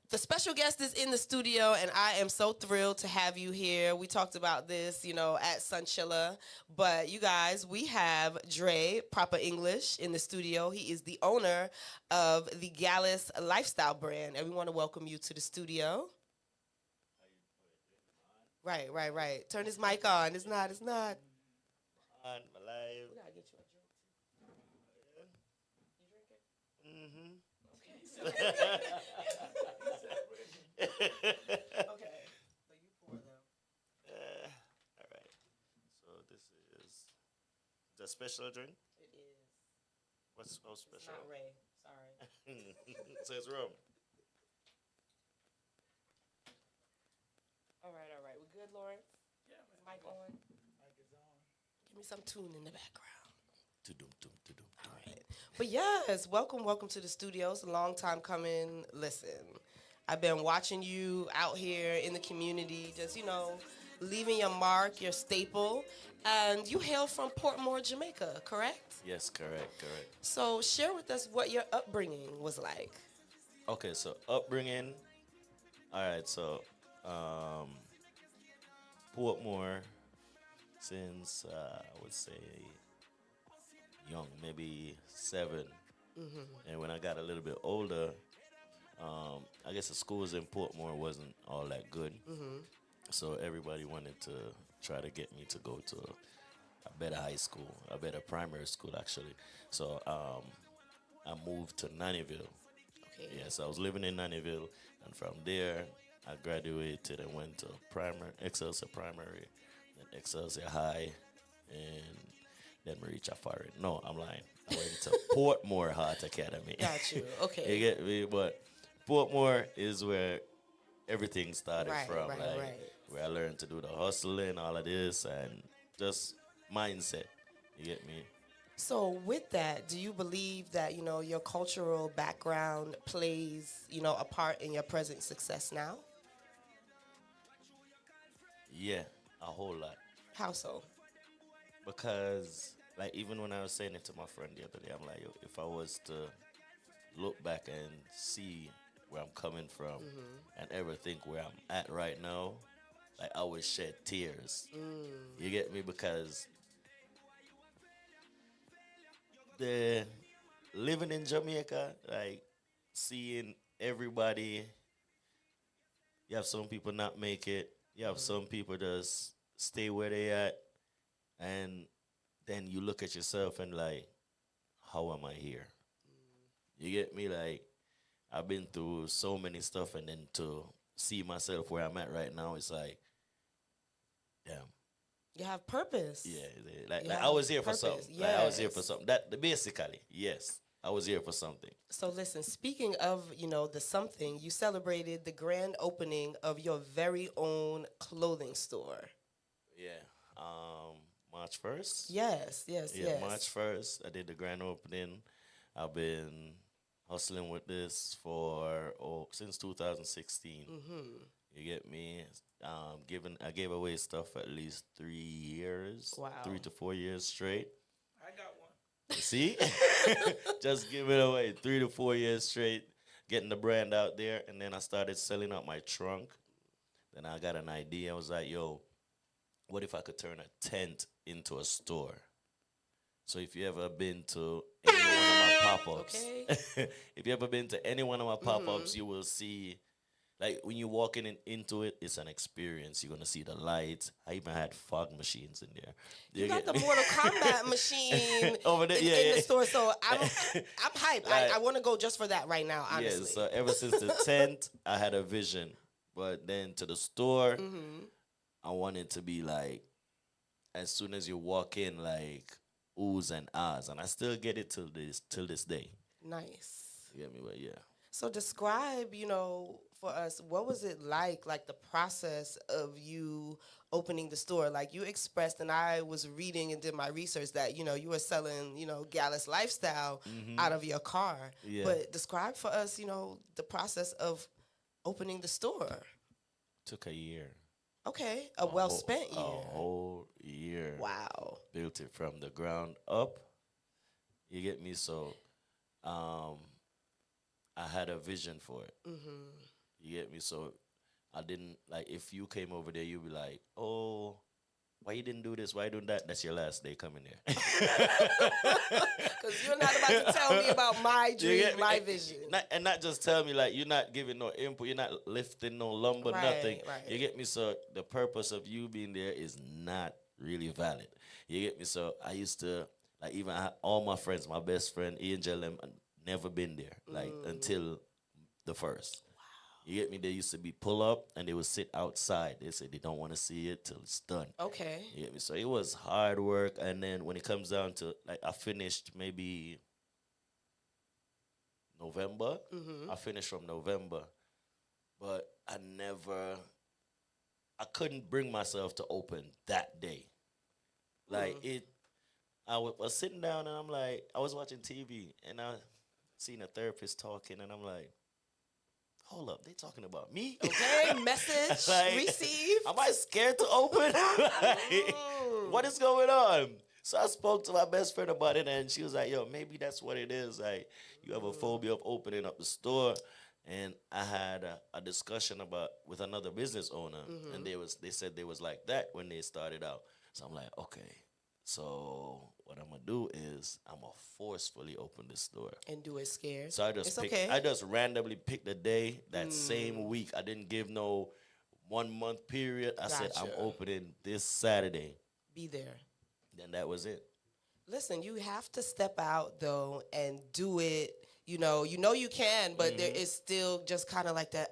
the special guest is in the studio, and I am so thrilled to have you here. We talked about this, at Sunchilla. But you guys, we have Dre, Proper English, in the studio. He is the owner of the Gallus lifestyle brand, and we want to welcome you to the studio. Right. Turn his mic on. It's not. On my live. We gotta get you a drink, too. You drink it? Mm-hmm. Okay. So you pour, though. All right. So this is the special drink. It is. What's so It's special? not Ray. Sorry. So it's rum. All right. We good, Lawrence? Yeah, Is mic on? mic is on. Give me some tune in the background. Tudum. All right. But yes, welcome to the studios. A long time coming. Listen, I've been watching you out here in the community, just, leaving your mark, your staple. And you hail from Portmore, Jamaica, correct? Yes, correct. So share with us what your upbringing was like. Okay, so upbringing. All right, so Portmore since I would say young, maybe 7. And when I got a little bit older, I guess the schools in Portmore wasn't all that good. So everybody wanted to try to get me to go to a better high school, a better primary school, actually. So I moved to Nannyville. Okay. Yes, I was living in Nannyville, and from there, I graduated and went to Excelsior Primary, then Excelsior High, and then we reached a foreign. No, I'm lying. I went to Portmore Heart Academy. Got you. Okay. You get me? But Portmore is where everything started from. Right. Where I learned to do the hustling, all of this, and just mindset. You get me? So with that, do you believe that, your cultural background plays, a part in your present success now? Yeah, a whole lot. How so? Because, like, even when I was saying it to my friend the other day, I'm like, yo, if I was to look back and see where I'm coming from and ever think where I'm at right now, like, I would shed tears. You get me? Because the living in Jamaica, like, seeing everybody, you have some people not make it, you have some people just stay where they at, and then you look at yourself and like, how am I here? You get me? Like, I've been through so many stuff, and then to see myself where I'm at right now, it's like, damn. You have purpose. Yeah, like, You like I have was here for purpose. something. Like I was here for Yes. something. That basically, yes, I was here for something. So listen, speaking of, the something, you celebrated the grand opening of your very own clothing store. Yeah. March 1st. Yes, yes, Yeah, yes. March 1st. I did the grand opening. I've been hustling with this for since 2016. You get me? I gave away stuff for at least 3 years. Wow. 3 to 4 years straight. I got one. You see? Just give it away 3 to 4 years straight, getting the brand out there, and then I started selling out my trunk. Then I got an idea. I was like, yo, what if I could turn a tent into a store? So if you ever been to any one of my pop-ups, if you ever been to any one of my pop-ups, you will see, like when you walk into it, it's an experience. You're gonna see the lights. I even had fog machines in there. You got the Mortal Kombat machine over there, in the store, so I'm hyped. Like- I want to go just for that right now, Yeah, honestly. so ever since the tent, I had a vision. But then to the store, I wanted to be like, as soon as you walk in, like oohs and ahs, and I still get it till this day. Nice. You get me? But yeah. So describe, for us, what was it like the process of you opening the store? Like you expressed, and I was reading and did my research that, you were selling, Gallus Lifestyle out of your car. Yeah. But describe for us, the process of opening the store. Took a year. Okay, a well-spent year. A whole year. Wow. Built it from the ground up. You get me? So, I had a vision for it. You get me? So, I didn't, like, if you came over there, you'd be like, oh, why you didn't do this? Why you doing that? That's your last day coming there. Because you're not about to tell me about my You dream, get me? my vision. Not just tell me, like, you're not giving no input, you're not lifting no lumber, Right, nothing. right. You get me? So the purpose of you being there is not really valid. You get me? So I used to, like, even all my friends, my best friend, Angel, them, never been there, like, until the first. You get me? They used to be pull up and they would sit outside. They said they don't want to see it till it's done. Okay. You get me? So it was hard work. And then when it comes down to, like, I finished maybe November. I finished from November. But I couldn't bring myself to open that day. Like, I was sitting down and I'm like, I was watching TV and I seen a therapist talking and I'm like, hold up, they talking about me? Okay, message Like, received. Am I scared to open? Like, what is going on? So I spoke to my best friend about it, and she was like, yo, maybe that's what it is. Like, you have a phobia of opening up the store. And I had a discussion with another business owner, and they said they was like that when they started out. So I'm like, okay, so what I'm gonna do is I'm gonna forcefully open this store. And do it scared. So I just randomly picked the day that same week. I didn't give no 1 month period. I said I'm Gotcha. opening this Saturday. Be there. Then that was it. Listen, you have to step out though and do it. You know you can, but there is still just kind of like that.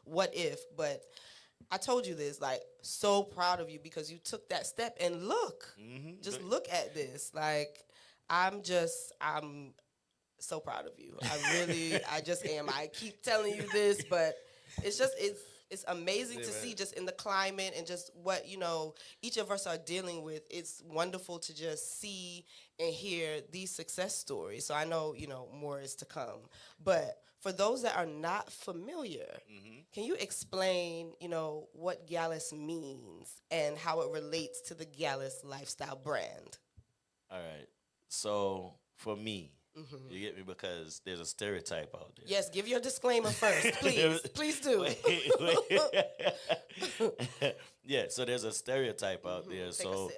What if? But I told you this. Like, so proud of you because you took that step and look. Just look at this. Like, I'm so proud of you. I just am. I keep telling you this, but it's amazing to see just in the climate and just what, each of us are dealing with. It's wonderful to just see and hear these success stories. So I know, more is to come. But for those that are not familiar, can you explain, what Gallus means and how it relates to the Gallus lifestyle brand? All right. So for me, you get me, because there's a stereotype out there. Yes, give your disclaimer first, please. Please do. Wait. Yeah, so there's a stereotype out there. Take So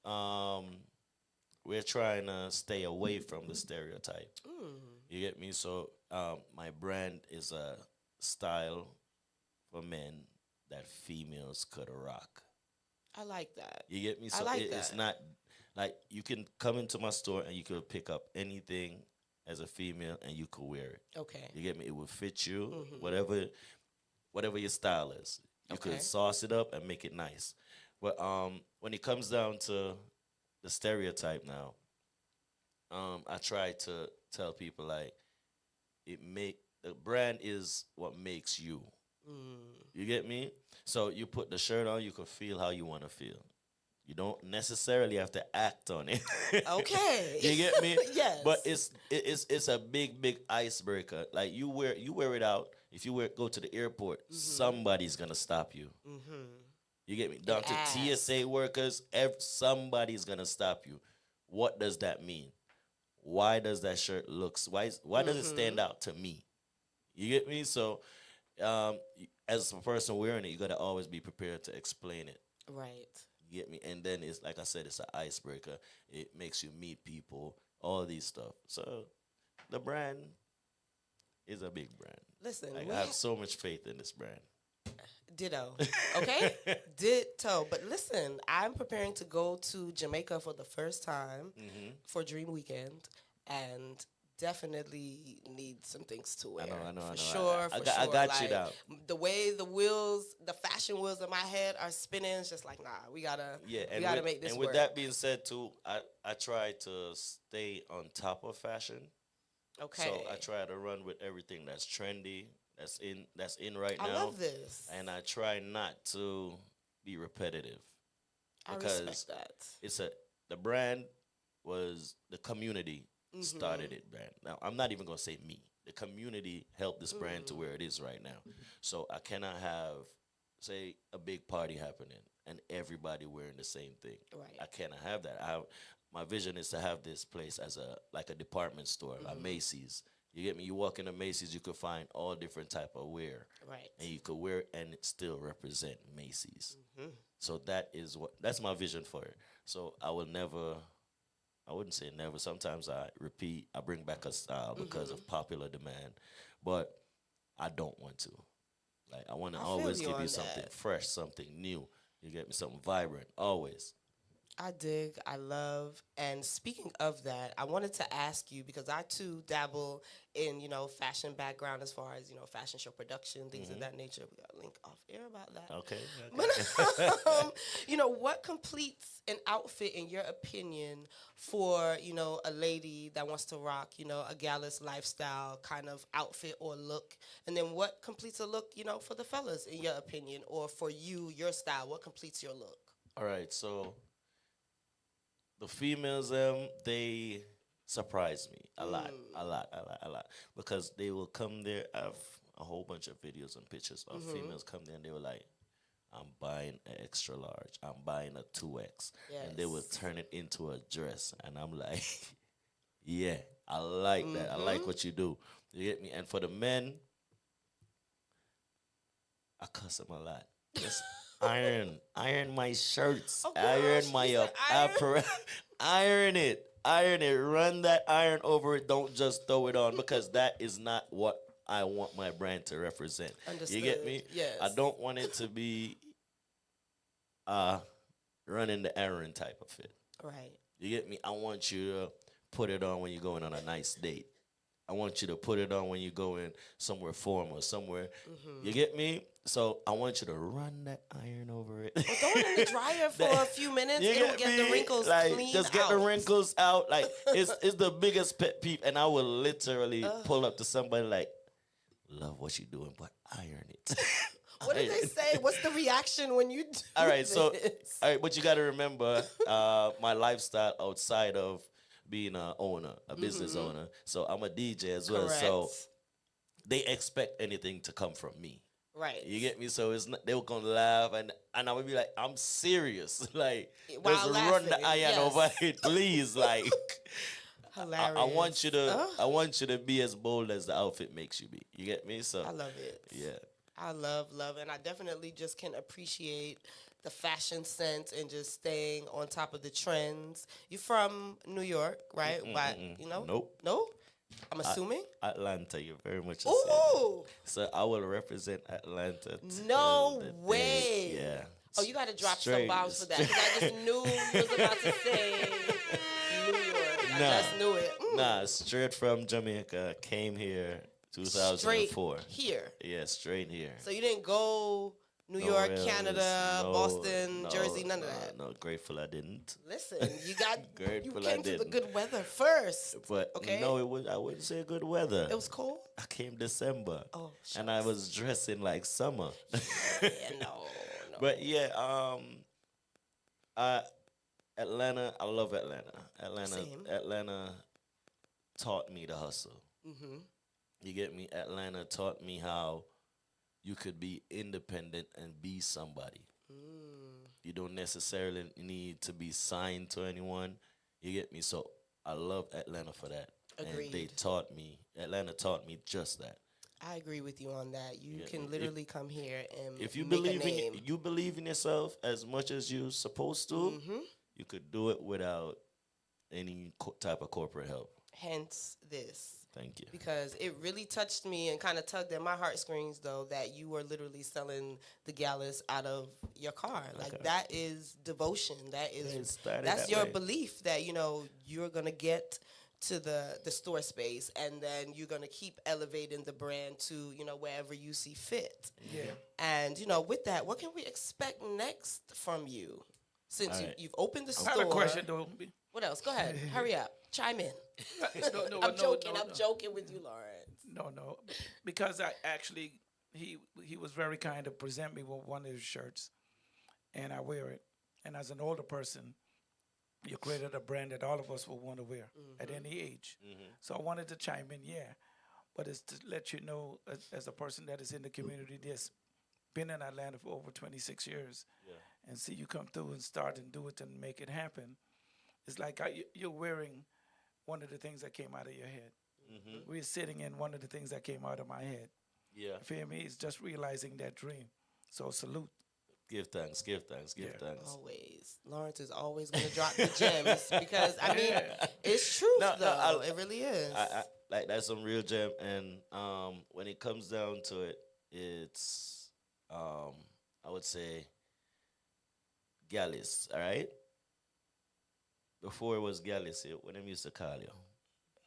a sip. we're trying to stay away from the stereotype. You get me? So my brand is a style for men that females could rock. I like that. You get me? I So like it's that. not like you can come into my store and you could pick up anything as a female and you could wear it. Okay. You get me? It will fit you, whatever your style is. You Okay. could sauce it up and make it nice. But when it comes down to the stereotype now, I try to tell people like the brand is what makes you. You get me? So you put the shirt on, you can feel how you want to feel. You don't necessarily have to act on it. Okay. You get me? Yes. But it's a big icebreaker. Like you wear it out. If you go to the airport, somebody's gonna stop you. You get me? Down to ask. TSA workers, somebody's gonna stop you. What does that mean? Why does that shirt why does it stand out to me? You get me? So as a person wearing it, you gotta always be prepared to explain it. Right. You get me? And then it's like I said, it's an icebreaker. It makes you meet people, all these stuff. So the brand is a big brand. Listen, Like, I have so much faith in this brand. Ditto. Okay? Ditto. But listen, I'm preparing to go to Jamaica for the first time for Dream Weekend, and definitely need some things to wear. I know. For sure. I got you down. The way the fashion wheels in my head are spinning, it's just like, nah, we gotta make this and work. with that being said, too, I try to stay on top of fashion. Okay. So I try to run with everything that's trendy, that's in right now. I love this. And I try not to be repetitive. I Because respect that. the brand was the community started it, brand. Now I'm not even gonna say me. The community helped this brand to where it is right now. So I cannot have, say, a big party happening and everybody wearing the same thing. Right. I cannot have that. My vision is to have this place as a department store, a Macy's. You get me? You walk into Macy's, you could find all different type of wear. Right. And you could wear it and it still represent Macy's. So that's my vision for it. So I wouldn't say never. Sometimes I bring back a style because of popular demand, but I don't want to. Like, I want to always give you something fresh, something new. You get me? Something vibrant, always. I dig, I love, and speaking of that, I wanted to ask you, because I too dabble in, fashion background as far as, fashion show production, things of that nature. We got a link off air about that. Okay. But, what completes an outfit, in your opinion, for, a lady that wants to rock, a gallus lifestyle kind of outfit or look? And then what completes a look, for the fellas, in your opinion, or for you, your style? What completes your look? All right, so the females, they surprise me a lot, because they will come there. I have a whole bunch of videos and pictures of females come there and they were like, I'm buying an extra large, I'm buying a 2X, and they will turn it into a dress, and I'm like, yeah, I like that. I like what you do. You get me? And for the men, I cuss them a lot. Just iron my shirts, iron my apparel, iron it, run that iron over it. Don't just throw it on, because that is not what I want my brand to represent. Understood. You get me? Yes. I don't want it to be running the errand type of fit. Right. You get me? I want you to put it on when you're going on a nice date. I want you to put it on when you go in somewhere formal, somewhere. You get me? So I want you to run that iron over it. Well, throw it in the dryer for a few minutes. It'll get the wrinkles clean just get out. the wrinkles out. Like, it's the biggest pet peeve. And I will literally pull up to somebody like, love what you're doing, but iron it. What did they say? What's the reaction when you do All right, this? so but you got to remember my lifestyle outside of being a owner, a business owner. So I'm a DJ as well. Correct. So they expect anything to come from me. Right. You get me? So it's not, they were gonna laugh, and I'm gonna be like, I'm serious. Like, While just laughing, run the iron yes. over it, please. Like, Hilarious. I want you to be as bold as the outfit makes you be. You get me? So I love it. Yeah. I love, and I definitely just can appreciate the fashion sense and just staying on top of the trends. You're from New York, right? But Nope. No? I'm assuming? Atlanta, you're very much Ooh! So I will represent Atlanta. No way. Yeah. Oh, you got to drop some Straight- bombs for that, because I just knew you was about to say New York. I just knew it. Nah, straight from Jamaica. Came here Straight 2004. here. Yeah, straight here. So you didn't go New Nowhere York, else. Canada, No, Boston, no, Jersey, none of no, that. No, grateful I didn't. Listen, you got you Grateful I came to the didn't. good weather first. But okay. no, it was. I wouldn't say good weather. It was cold. I came December. Oh, and I was dressing like summer. Yeah, no. But yeah, Atlanta. I love Atlanta. Same. Atlanta taught me to hustle. Mm-hmm. You get me? Atlanta taught me how you could be independent and be somebody. You don't necessarily need to be signed to anyone. You get me? So I love Atlanta for that. Agreed. And Atlanta taught me just that. I agree with you on that. You Yeah, can literally come here and If you make believe a name. you believe in yourself as much as you're supposed to, you could do it without any type of corporate help. Hence this. Thank you. Because it really touched me and kind of tugged at my heartstrings, though, that you were literally selling the Gallus out of your car. Like, that is devotion. That's that your way. belief that, you're going to get to the store space and then you're going to keep elevating the brand to, wherever you see fit. Yeah. And, with that, what can we expect next from you? Since you've opened the store. I have a question, though. What else? Go ahead. Hurry up. Chime in. No, I'm joking with you, Lawrence. No. Because I actually, he was very kind to present me with one of his shirts, and I wear it. And as an older person, you created a brand that all of us will want to wear at any age. So I wanted to chime in, but it's to let you know, as a person that is in the community, that's been in Atlanta for over 26 years, and see you come through and start and do it and make it happen. It's like you're wearing one of the things that came out of your head. We're sitting in one of the things that came out of my head. Yeah. You feel me? It's just realizing that dream. So salute. Give thanks. Always. Lawrence is always going to drop the gems because, it's truth, though. It really is. I like, that's some real gem. And when it comes down to it, it's, I would say, Gallus, all right? Before it was Gallus, what them used to call you?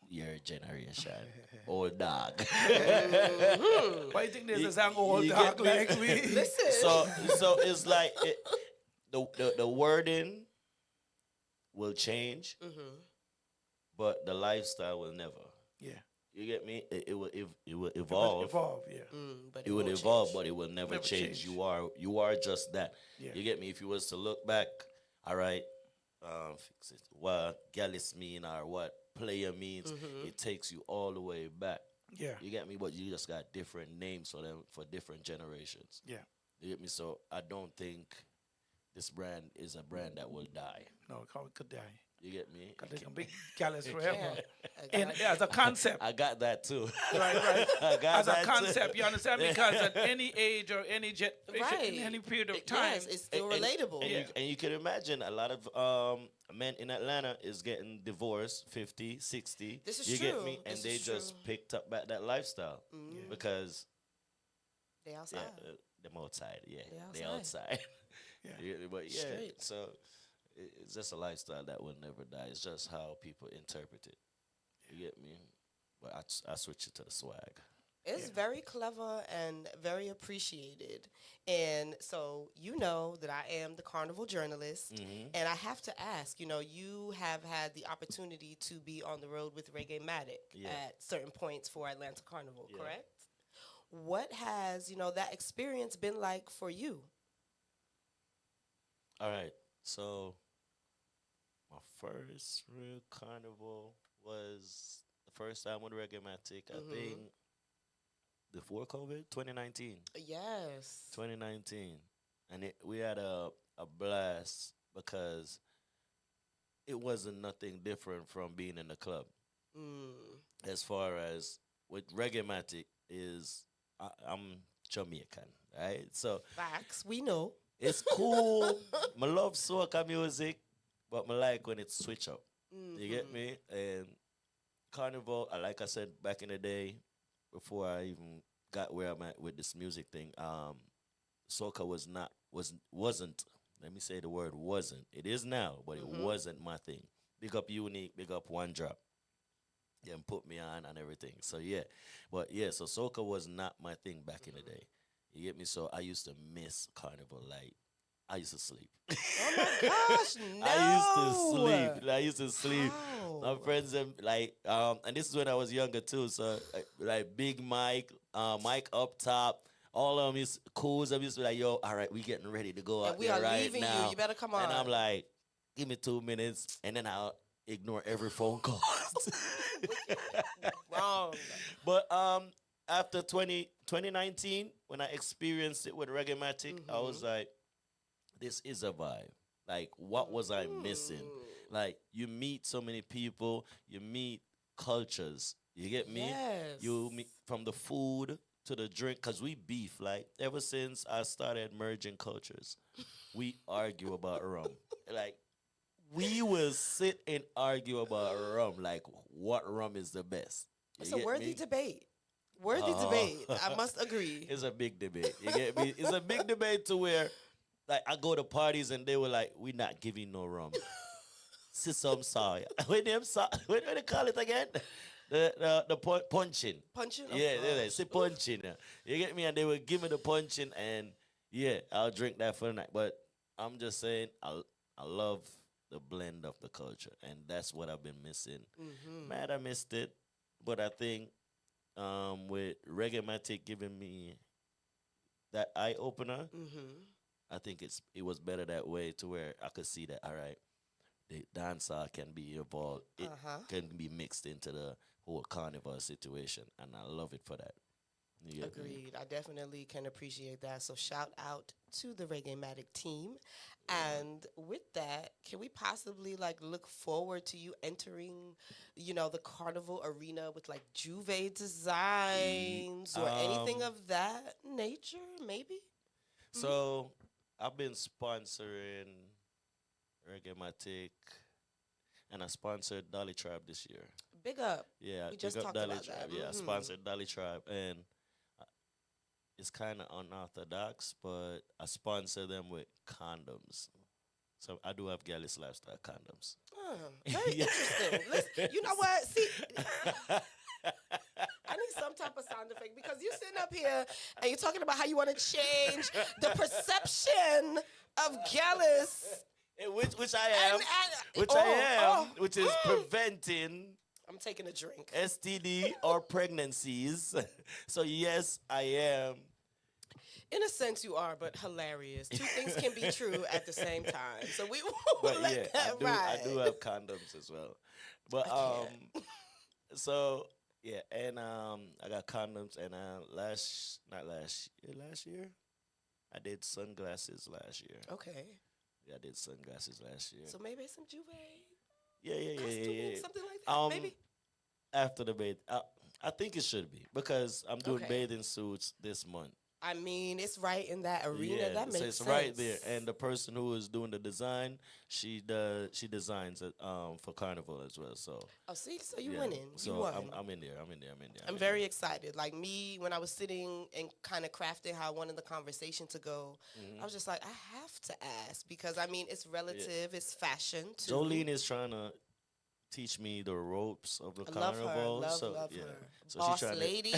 Your generation. Old dog. Why do you think there's an old dog like me? Listen. So it's like the wording will change, but the lifestyle will never. Yeah. You get me? It will evolve. It will evolve, yeah. But it will evolve, but it will never change. You are just that. Yeah. You get me? If you was to look back, all right, what Gallus mean or what player means, it takes you all the way back. Yeah. You get me? But you just got different names for them for different generations. Yeah. You get me? So I don't think this brand is a brand that will die. No, it could die. You get me? Because they can be Gallus forever. And as a concept. I got that too. Right. I got as that a concept, you understand? Because at any age or any in any period of time. Yes, it's still relatable. And you can imagine a lot of men in Atlanta is getting divorced 50, 60. This is you true. Get me? And they just picked up back that lifestyle because they outside. Them outside, They They outside. Yeah. But Straight. so it's just a lifestyle that will never die. It's just how people interpret it. You get me? But I switch it to the swag. It's very clever and very appreciated. And so you know that I am the carnival journalist. And I have to ask, you have had the opportunity to be on the road with Reggae-Matic at certain points for Atlanta Carnival, correct? What has, that experience been like for you? All right. So my first real carnival was the first time with Reggae-Matic, I think, before COVID, 2019. Yes. 2019. And we had a blast because it wasn't nothing different from being in the club. As far as with Reggae-Matic is, I'm Jamaican, right? So facts, we know. It's cool. I love soca music, but I like when it switch up. You get me? And Carnival, like I said back in the day, before I even got where I'm at with this music thing, soca wasn't. Let me say the word wasn't. It is now, but it wasn't my thing. Big up Unique, big up One Drop. Yeah, and put me on and everything. So yeah, but yeah, so soca was not my thing back in the day. You get me? So I used to miss carnival. Like I used to sleep. Oh my gosh, no. I used to sleep. I used to sleep. My How? friends and like and this is when I was younger too. So like Big Mike, Mike up top, all of them is cool. I'm used to be like, yo, all right, we getting ready to go And out we there are right leaving now. you. You better come on. And I'm like, give me 2 minutes, and then I'll ignore every phone call. Wrong. But after 2019, when I experienced it with Reggae-matic, I was like, this is a vibe. Like, what was I missing? Like, you meet so many people, you meet cultures. You get me? Yes. You meet from the food to the drink, because we beef. Like, ever since I started merging cultures, we argue about rum. Like, we will sit and argue about rum, like what rum is the best. You It's a get worthy me? debate. Worthy debate. I must agree. It's a big debate. You get me? It's a big debate to where, like, I go to parties and they were like, "We not giving no rum." Sister, I'm sorry. What they call it again? The punching. Punching? Oh, Yeah, they gosh. say punching. Yeah. You get me? And they would give me the punching, and yeah, I'll drink that for the night. But I'm just saying, I love the blend of the culture, and that's what I've been missing. Mad, I missed it, but I think with Reggae-matic giving me that eye opener, I think it was better that way to where I could see that, all right, the dancer can be involved, it can be mixed into the whole carnival situation, and I love it for that. You get me? Agreed. I definitely can appreciate that. So shout out to the Reggae-matic team. And with that, can we possibly like look forward to you entering, the carnival arena with like Juve designs or anything of that nature, maybe? So I've been sponsoring Reggae-matic, and I sponsored Dolly Tribe this year. Big up. Yeah, We just big up talked Dolly about Tribe. that. Yeah, I sponsored Dolly Tribe, and it's kind of unorthodox, but I sponsor them with condoms. So I do have Gallus Lifestyle condoms. Oh, very interesting. Listen, you know what? See, I need some type of sound effect because you're sitting up here and you're talking about how you want to change the perception of Gallus. Which I am, which is preventing I'm taking a drink. STD or pregnancies. So yes, I am. In a sense, you are, but hilarious. Two things can be true at the same time. So we will But let yeah, that ride. I do have condoms as well. But so yeah, and I got condoms, and last year, I did sunglasses last year. Okay. Yeah, I did sunglasses last year. So maybe some Juve Yeah. something like that. Maybe. After the bath, I think it should be because I'm doing Okay. bathing suits this month. I mean, it's right in that arena. Yeah, That makes so it's sense. right there. And the person who is doing the design, she designs it for Carnival as well. So See, so you yeah. winning. So you won. I'm in there. I'm very excited. Like me, when I was sitting and kind of crafting how I wanted the conversation to go, I was just like, I have to ask because I mean, it's relative, it's fashion too. Jolene is trying to teach me the ropes of the I love carnival. her. So Love yeah. her. So Boss she's trying lady.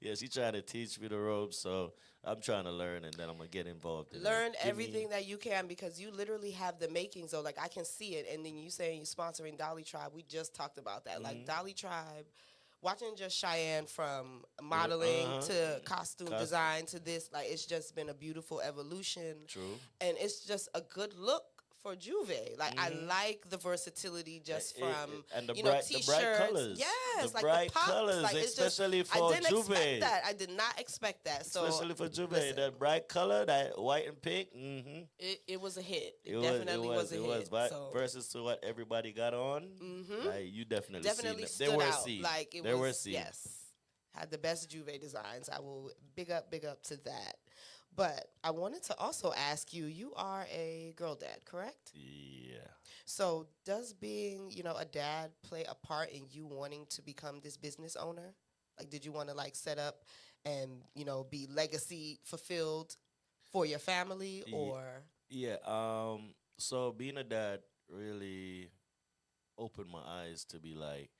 yeah, she's trying to teach me the ropes. So I'm trying to learn, and then I'm gonna get involved in Learn it. Give me- everything that you can because you literally have the makings though. Like I can see it. And then you saying you sponsoring Dolly Tribe. We just talked about that. Like Dolly Tribe, watching just Cheyenne from modeling to costume design to this, like it's just been a beautiful evolution. True. And it's just a good look for Juve. Like I like the versatility just from and the t-shirts. bright colors. Yes, The like bright the pops. colors, Like, it's just- especially for I didn't Juve. expect that. I did not expect that. So Especially for Juve, listen. that bright color, that white and pink. it was a hit. It, It definitely was a it hit. was. But So versus to what everybody got on, like you definitely definitely seen stood them. They were out. seen. Like it they was were seen. yes. Had the best Juve designs. I will big up to that. But I wanted to also ask you, you are a girl dad, correct? Yeah. So does being, a dad play a part in you wanting to become this business owner? Like did you want to like set up and, be legacy fulfilled for your family or Yeah. So being a dad really opened my eyes to be like,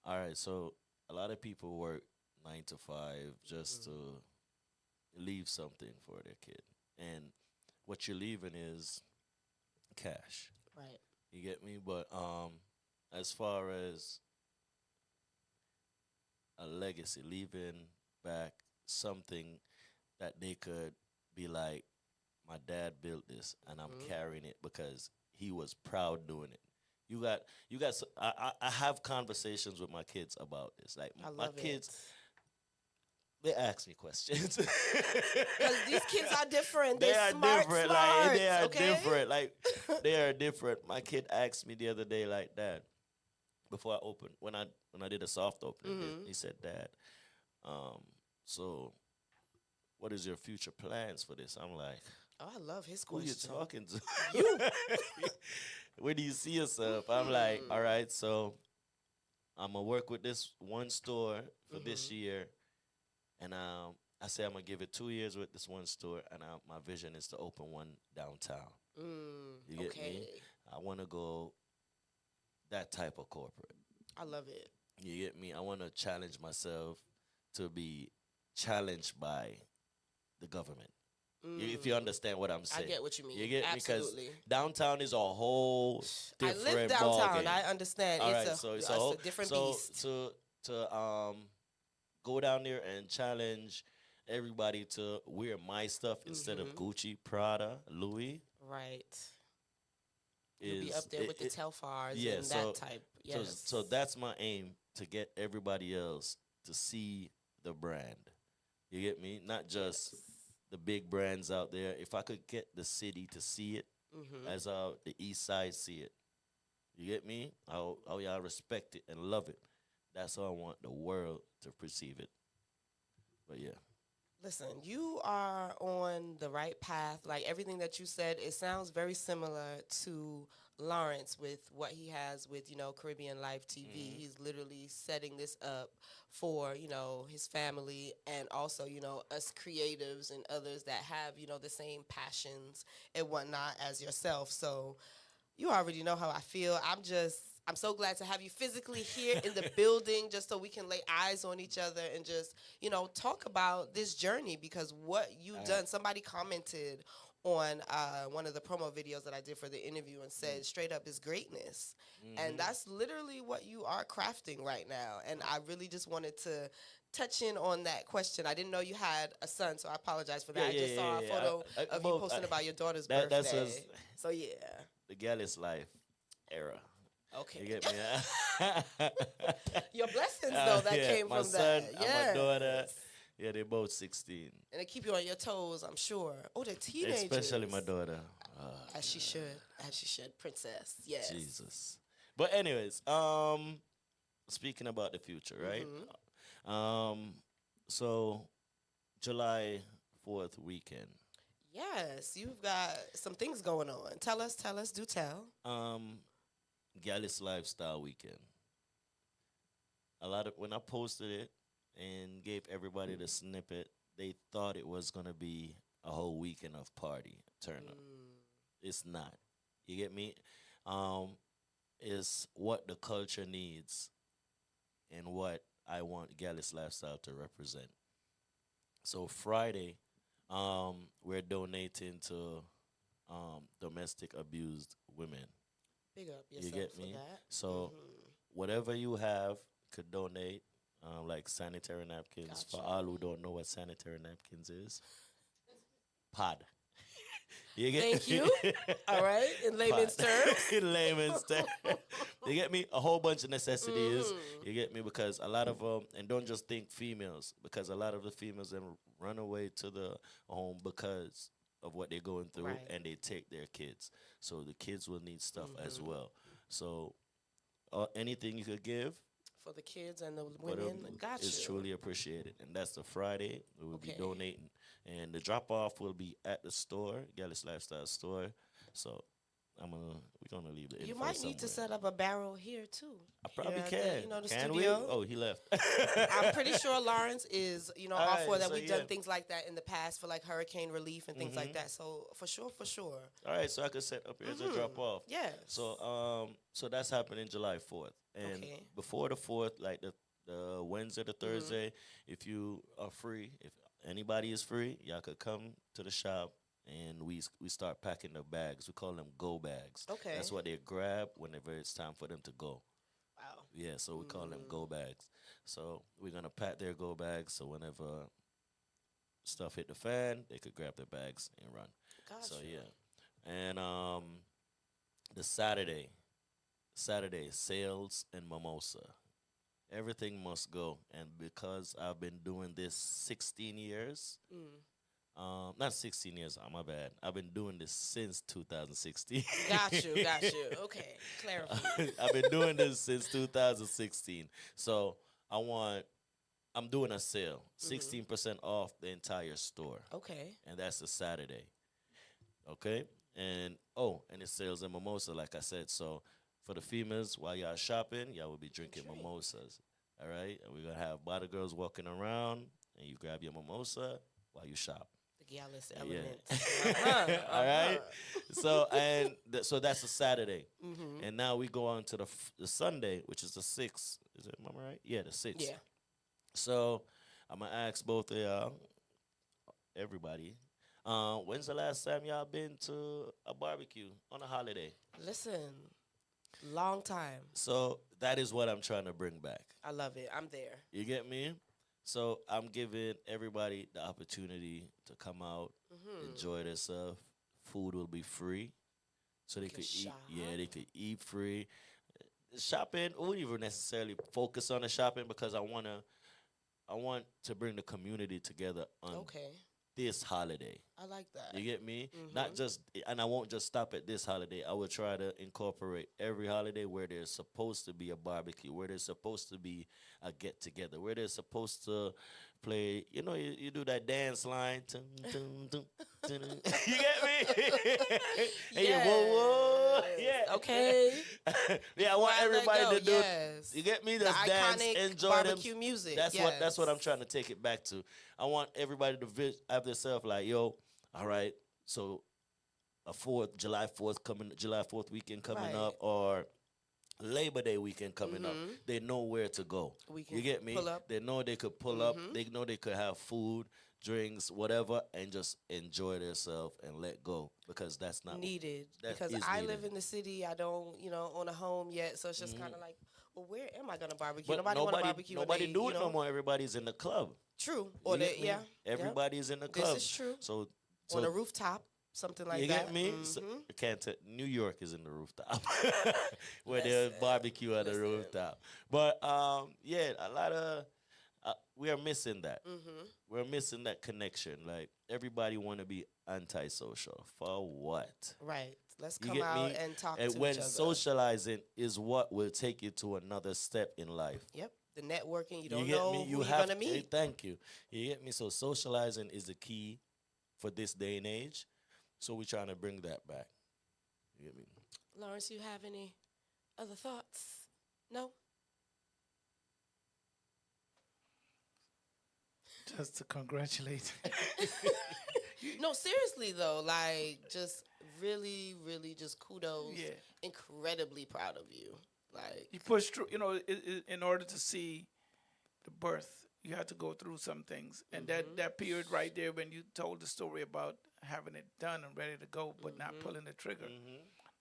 All right, so a lot of people work 9 to 5 just to leave something for their kid, and what you're leaving is cash. Right. You get me? But as far as a legacy, leaving back something that they could be like, my dad built this, and I'm carrying it because he was proud doing it. You got. I have conversations with my kids about this. Like I my love kids, it. they ask me questions. Because these kids are different. They They're are smart, different. smarts, Like they are okay? different. Like they are different. My kid asked me the other day, like, Dad, before I opened, when I did a soft opening, he said, Dad, so what is your future plans for this? I'm like, Oh, I love his who question. you talking to? You. Where do you see yourself? I'm like, all right, so I'm gonna work with this one store for this year, and I say I'm gonna give it 2 years with this one store, and my vision is to open one downtown. You get me? I want to go that type of corporate. I love it. You get me? I want to challenge myself to be challenged by the government. If you understand what I'm saying. I get what you mean. You get me? Because Absolutely. downtown is a whole different I live downtown. ballgame. I understand. All right, It's it's a different beast. to go down there and challenge everybody to wear my stuff instead of Gucci, Prada, Louis. Right. You'll be up there with the Telfars and that type. Yes. So that's my aim, to get everybody else to see the brand. You get me? Not just the big brands out there. If I could get the city to see it, as the East Side see it, you get me? How y'all respect it and love it. That's how I want the world to perceive it. But yeah. Listen, you are on the right path. Like everything that you said, it sounds very similar to Lawrence with what he has with, Caribbeanlifetv. He's literally setting this up for, his family and also, us creatives and others that have, the same passions and whatnot as yourself. So you already know how I feel. I'm so glad to have you physically here in the building just so we can lay eyes on each other and just, talk about this journey, because what you've done, somebody commented on one of the promo videos that I did for the interview and said straight up is greatness. And that's literally what you are crafting right now. And I really just wanted to touch in on that question. I didn't know you had a son, so I apologize for that. I just saw a photo of you posting about your daughter's birthday. So yeah. The Gallus life era. Okay. You get me? Your blessings, though, that came my from son that. and my daughter, they're both 16. And they keep you on your toes, I'm sure. Oh, they're teenagers. Especially my daughter. As she should. Princess, yes. Jesus. But anyways, speaking about the future, right? So July 4th weekend. Yes, you've got some things going on. Tell us, do tell. Gallus Lifestyle Weekend. When I posted it and gave everybody the snippet, they thought it was gonna be a whole weekend of party turn up. It's not. You get me? It's what the culture needs and what I want Gallus Lifestyle to represent. So Friday, we're donating to domestic abused women. Big up yourself You get for me? that. So whatever you have could donate, like sanitary napkins. For all who don't know what sanitary napkins is, pod. You get Thank you. All right, in layman's terms. In layman's terms. You get me? A whole bunch of necessities. You get me? Because a lot of them, and don't just think females, because a lot of the females then run away to the home because of what they're going through, and they take their kids. So the kids will need stuff as well. So anything you could give for the kids and the women, is truly appreciated. And that's the Friday. We will be donating. And the drop-off will be at the store, Gallus Lifestyle store. So we're gonna leave the info You might need to somewhere. set up a barrel here too. I probably Here at can. the, you know, the Can studio. we? Oh, he left. I'm pretty sure Lawrence is, all Alright, for that. so We've yeah. done things like that in the past for like hurricane relief and things like that. So for sure. All right, so I could set up here as a drop off. Yes. So that's happening July 4th, and Okay. before the 4th, like the Wednesday, the Thursday, if you are free, if anybody is free, y'all could come to the shop, and we start packing the bags. We call them go bags. Okay. That's what they grab whenever it's time for them to go. Wow. Yeah, so we call them go bags. So we're gonna pack their go bags, so whenever stuff hit the fan, they could grab their bags and run. Gotcha. So yeah, and the Saturday, sales and mimosa. Everything must go, and because I've been doing this 16 years, not 16 years. My bad. I've been doing this since 2016. Got you. Okay, clarify. I've been doing this since 2016. So I'm doing a sale, 16% off the entire store, Okay. and that's a Saturday. Okay, and it's sales and mimosa, like I said. So for the females, while y'all shopping, y'all will be drinking mimosas. All right, and we're gonna have body girls walking around, and you grab your mimosa while you shop. The gallus Yeah. elements. All right. So that's a Saturday, and now we go on to the Sunday, which is the 6th. Is it? Am I right? Yeah, the 6th. Yeah. So I'm gonna ask both of y'all, everybody, when's the last time y'all been to a barbecue on a holiday? Listen, long time. So that is what I'm trying to bring back. I love it. I'm there. You get me? So I'm giving everybody the opportunity to come out, enjoy themselves. Food will be free, so they can could eat. shop. Yeah, they could eat free. Shopping, I wouldn't even necessarily focus on the shopping because I want to bring the community together on Okay. this holiday. I like that. You get me? Not just, and I won't just stop at this holiday. I will try to incorporate every holiday where there's supposed to be a barbecue, where there's supposed to be a get together, where there's supposed to play. You do that dance line. Tum, tum, tum, tum, tum. You get me? And you whoa, whoa, yeah. Okay. Yeah, I want Before I let everybody go, to do. yes. You get me? The Just dance, iconic enjoy barbecue them. music. That's what I'm trying to take it back to. I want everybody to have themselves like, yo, all right, so July 4th weekend coming Right. up, or Labor Day weekend coming up. They know where to go. We can You get me? pull up. They know they could pull up. They know they could have food, drinks, whatever, and just enjoy themselves and let go, because that's not Needed. that Because is I needed. live in the city. I don't, own a home yet. So it's just kind of like, well, where am I going to barbecue? But Nobody want to barbecue. when nobody they, do it no more. Everybody's in the club. True. You Or get me? yeah. Everybody's in the This club. is true. So On a rooftop. Something like you that. get me? So, I can't tell. New York is in the rooftop, where there's barbecue at the rooftop. But yeah, a lot of we are missing that. We're missing that connection. Like, everybody want to be antisocial for what? Right. Let's You come get out me? and talk And to when each other. socializing is what will take you to another step in life. Yep. The networking. You don't You get know me? who You you're have going to meet. Thank you. You get me? So socializing is the key for this day and age. So we're trying to bring that back. You get me? Lawrence, you have any other thoughts? No? Just to congratulate. No, seriously though, like, just really, really just kudos. Yeah. Incredibly proud of you. Like, You push through, in order to see the birth, you had to go through some things. And that period right there when you told the story about having it done and ready to go, but not pulling the trigger,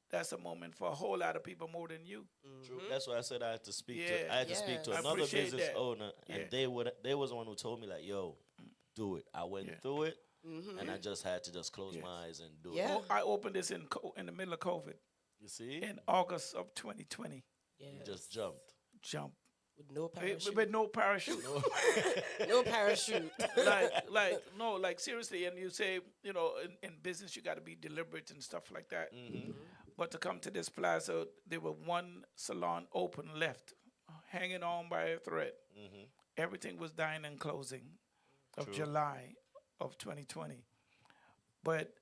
that's a moment for a whole lot of people more than you. True. That's why I said I had to speak Yeah. to. I had to speak to Yes. I another appreciate business that. owner, and Yeah. they was the one who told me, like, "Yo, do it." I went through it, and I just had to just close my eyes and do Yeah. it. I opened this in the middle of COVID You see, in August of 2020. yeah. you just jumped. Jump. With no parachute. With no parachute. No parachute. like seriously. And you say, in business you got to be deliberate and stuff like that. But to come to this plaza, there were one salon open left, hanging on by a thread. Everything was dying and closing of July of 2020. But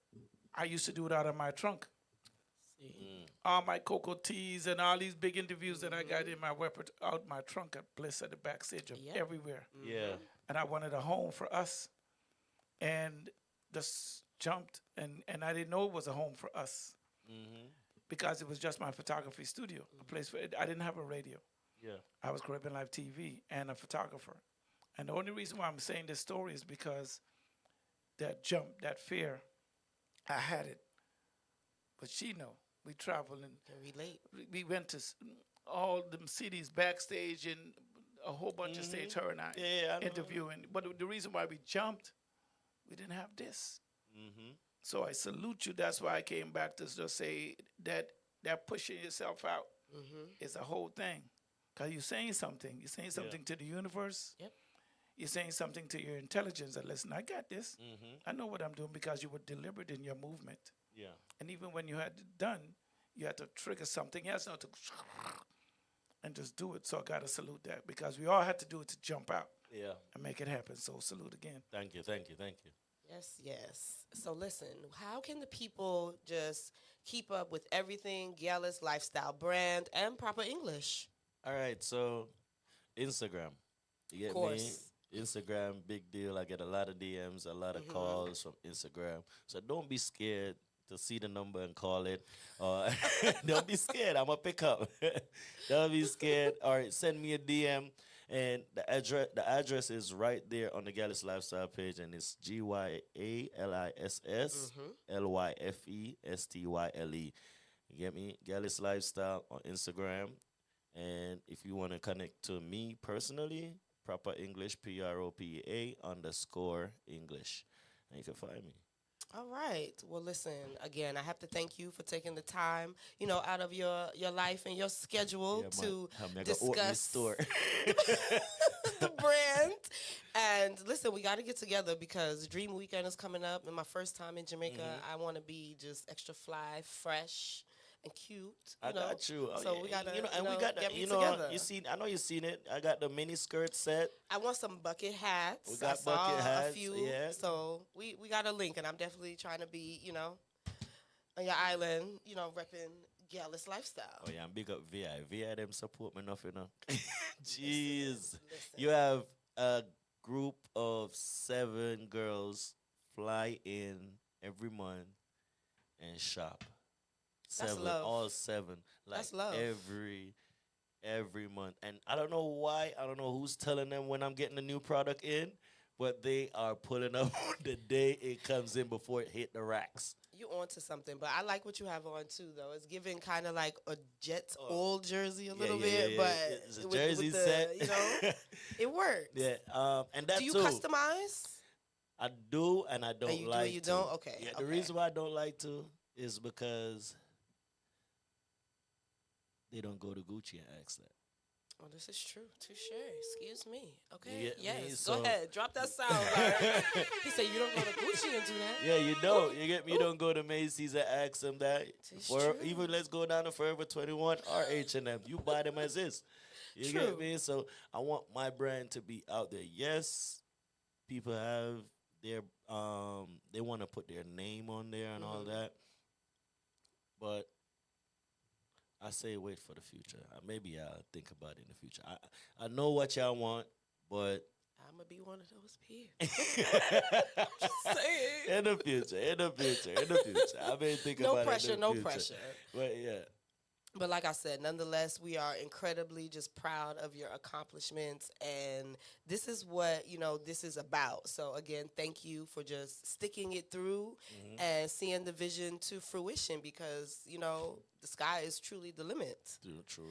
I used to do it out of my trunk. all my Cocoa Teas and all these big interviews that I got in my out my trunk at Bliss at the backstage of everywhere. Yeah. And I wanted a home for us. And just jumped, and I didn't know it was a home for us because it was just my photography studio, a place for it. I didn't have a radio. Yeah. I was Caribbeanlifetv and a photographer. And the only reason why I'm saying this story is because that jump, that fear, I had it. But she know. We traveled and Can relate. we went to all them cities backstage and a whole bunch of stage, her and I, Yeah, I know. interviewing. But the reason why we jumped, we didn't have this. So I salute you. That's why I came back to just say that pushing yourself out is a whole thing. Because you're saying something. You're saying something to the universe. Yep. You're saying something to your intelligence that, listen, I got this. I know what I'm doing because you were deliberate in your movement. Yeah. And even when you had it done, you had to trigger something else not to and just do it. So I got to salute that because we all had to do it to jump out Yeah. and make it happen. So salute again. Thank you. Thank you. Thank you. Yes, yes. So listen, how can the people just keep up with everything Gallus lifestyle brand and proper English? All right. So, Instagram. You get Course. me? Instagram, big deal. I get a lot of DMs, a lot of calls from Instagram. So don't be scared to see the number and call it. Don't be scared. I'm gonna pick up. Don't be scared. All right, send me a DM. And the address is right there on the Gallus Lifestyle page, and it's GYALISSLYFESTYLE. You get me? Gallus Lifestyle on Instagram. And if you want to connect to me personally, Proper English, PROPA_English. And you can find me. All right. Well, listen, again, I have to thank you for taking the time, out of your life and your schedule to discuss store. the brand. And listen, we got to get together because Dream Weekend is coming up. And my first time in Jamaica, I want to be just extra fly, fresh, and cute. I got you. So we got to, and we got the, get me together. I know you've seen it. I got the mini skirt set. I want some bucket hats. We got I saw bucket hats, a few. yeah. So we got a link, and I'm definitely trying to be, on your island, repping Gallus lifestyle. Oh yeah, I'm big up VI. VI them support me enough, Jeez. You have a group of 7 girls fly in every month and shop. That's 7, love. all 7. Like That's love. every month. And I don't know why. I don't know who's telling them when I'm getting a new product in, but they are pulling up the day it comes in before it hit the racks. You onto something, but I like what you have on too, though. It's giving kind of like a Jets old jersey a little bit, but it's a jersey set. It works. Yeah, and that's Do you too. customize? I do, and I don't And you like do, you to. don't? Okay. Yeah, okay. the reason why I don't like to is because they don't go to Gucci and ask that. Oh, this is true. Touche. Excuse me. Okay. You get me? Yes. So- Go ahead. Drop that sound. Larry. He said you don't go to Gucci and do that. Yeah, you don't. You get me? You don't go to Macy's and ask them that. It's Or true. even let's go down to Forever 21 or H&M. You buy them as is. You True. get me? So I want my brand to be out there. Yes, people have their they want to put their name on there and all that. But I say wait for the future. Maybe I'll think about it in the future. I know what y'all want, but I'm going to be one of those people. Just saying. in the future. I may think No about pressure, it in the no future. pressure. But yeah. But like I said, nonetheless, we are incredibly just proud of your accomplishments. And this is what, this is about. So, again, thank you for just sticking it through and seeing the vision to fruition because, the sky is truly the limit. True.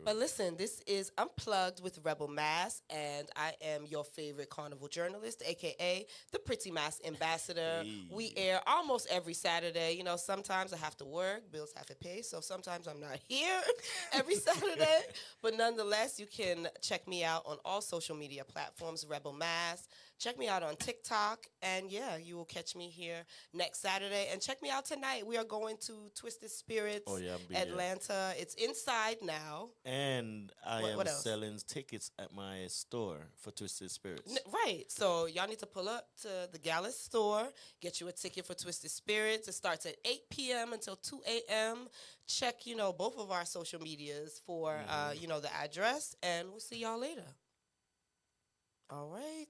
But listen, this is Unplugged with Rebel Mass, and I am your favorite carnival journalist, a.k.a. the Pretty Mass Ambassador. Hey. We air almost every Saturday. Sometimes I have to work, bills have to pay, so sometimes I'm not here every Saturday. But nonetheless, you can check me out on all social media platforms, Rebel Mass. Check me out on TikTok, and yeah, you will catch me here next Saturday. And check me out tonight. We are going to Twisted Spirits yeah, I'll be there. Atlanta. It's inside now. And I What am else? selling tickets at my store for Twisted Spirits. Right. So y'all need to pull up to the Gallus store, get you a ticket for Twisted Spirits. It starts at 8 p.m. until 2 a.m. Check, both of our social medias for, the address, and we'll see y'all later. All right.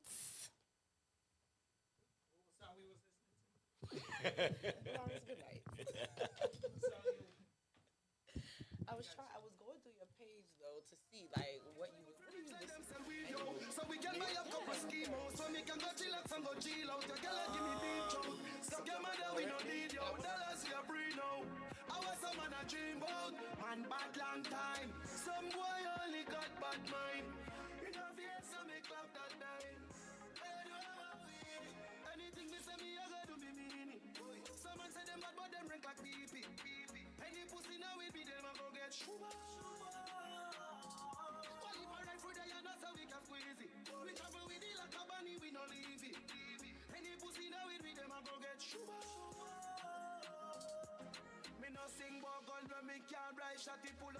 I was going through your page though to see like what are you listening to? So we can buy a couple schemos, so we can go chillax and go chill out. Your girl give me beach out. Stop your mother, we don't need you. Dollars you free now. I was some man a dream about, man bad long time. Some boy only got bad mind. You know fear so me clap that time. Anything me say me I go do me mean it. Some man say them bad but them rank like pee-pee. Any pussy now will be them a go get shuba. Well if I ride through there you know so we can squeeze it. We travel with it like a bunny we no leave it. Any pussy now will be them a go get shuba. Me no sing but gun when me can't ride shot it pull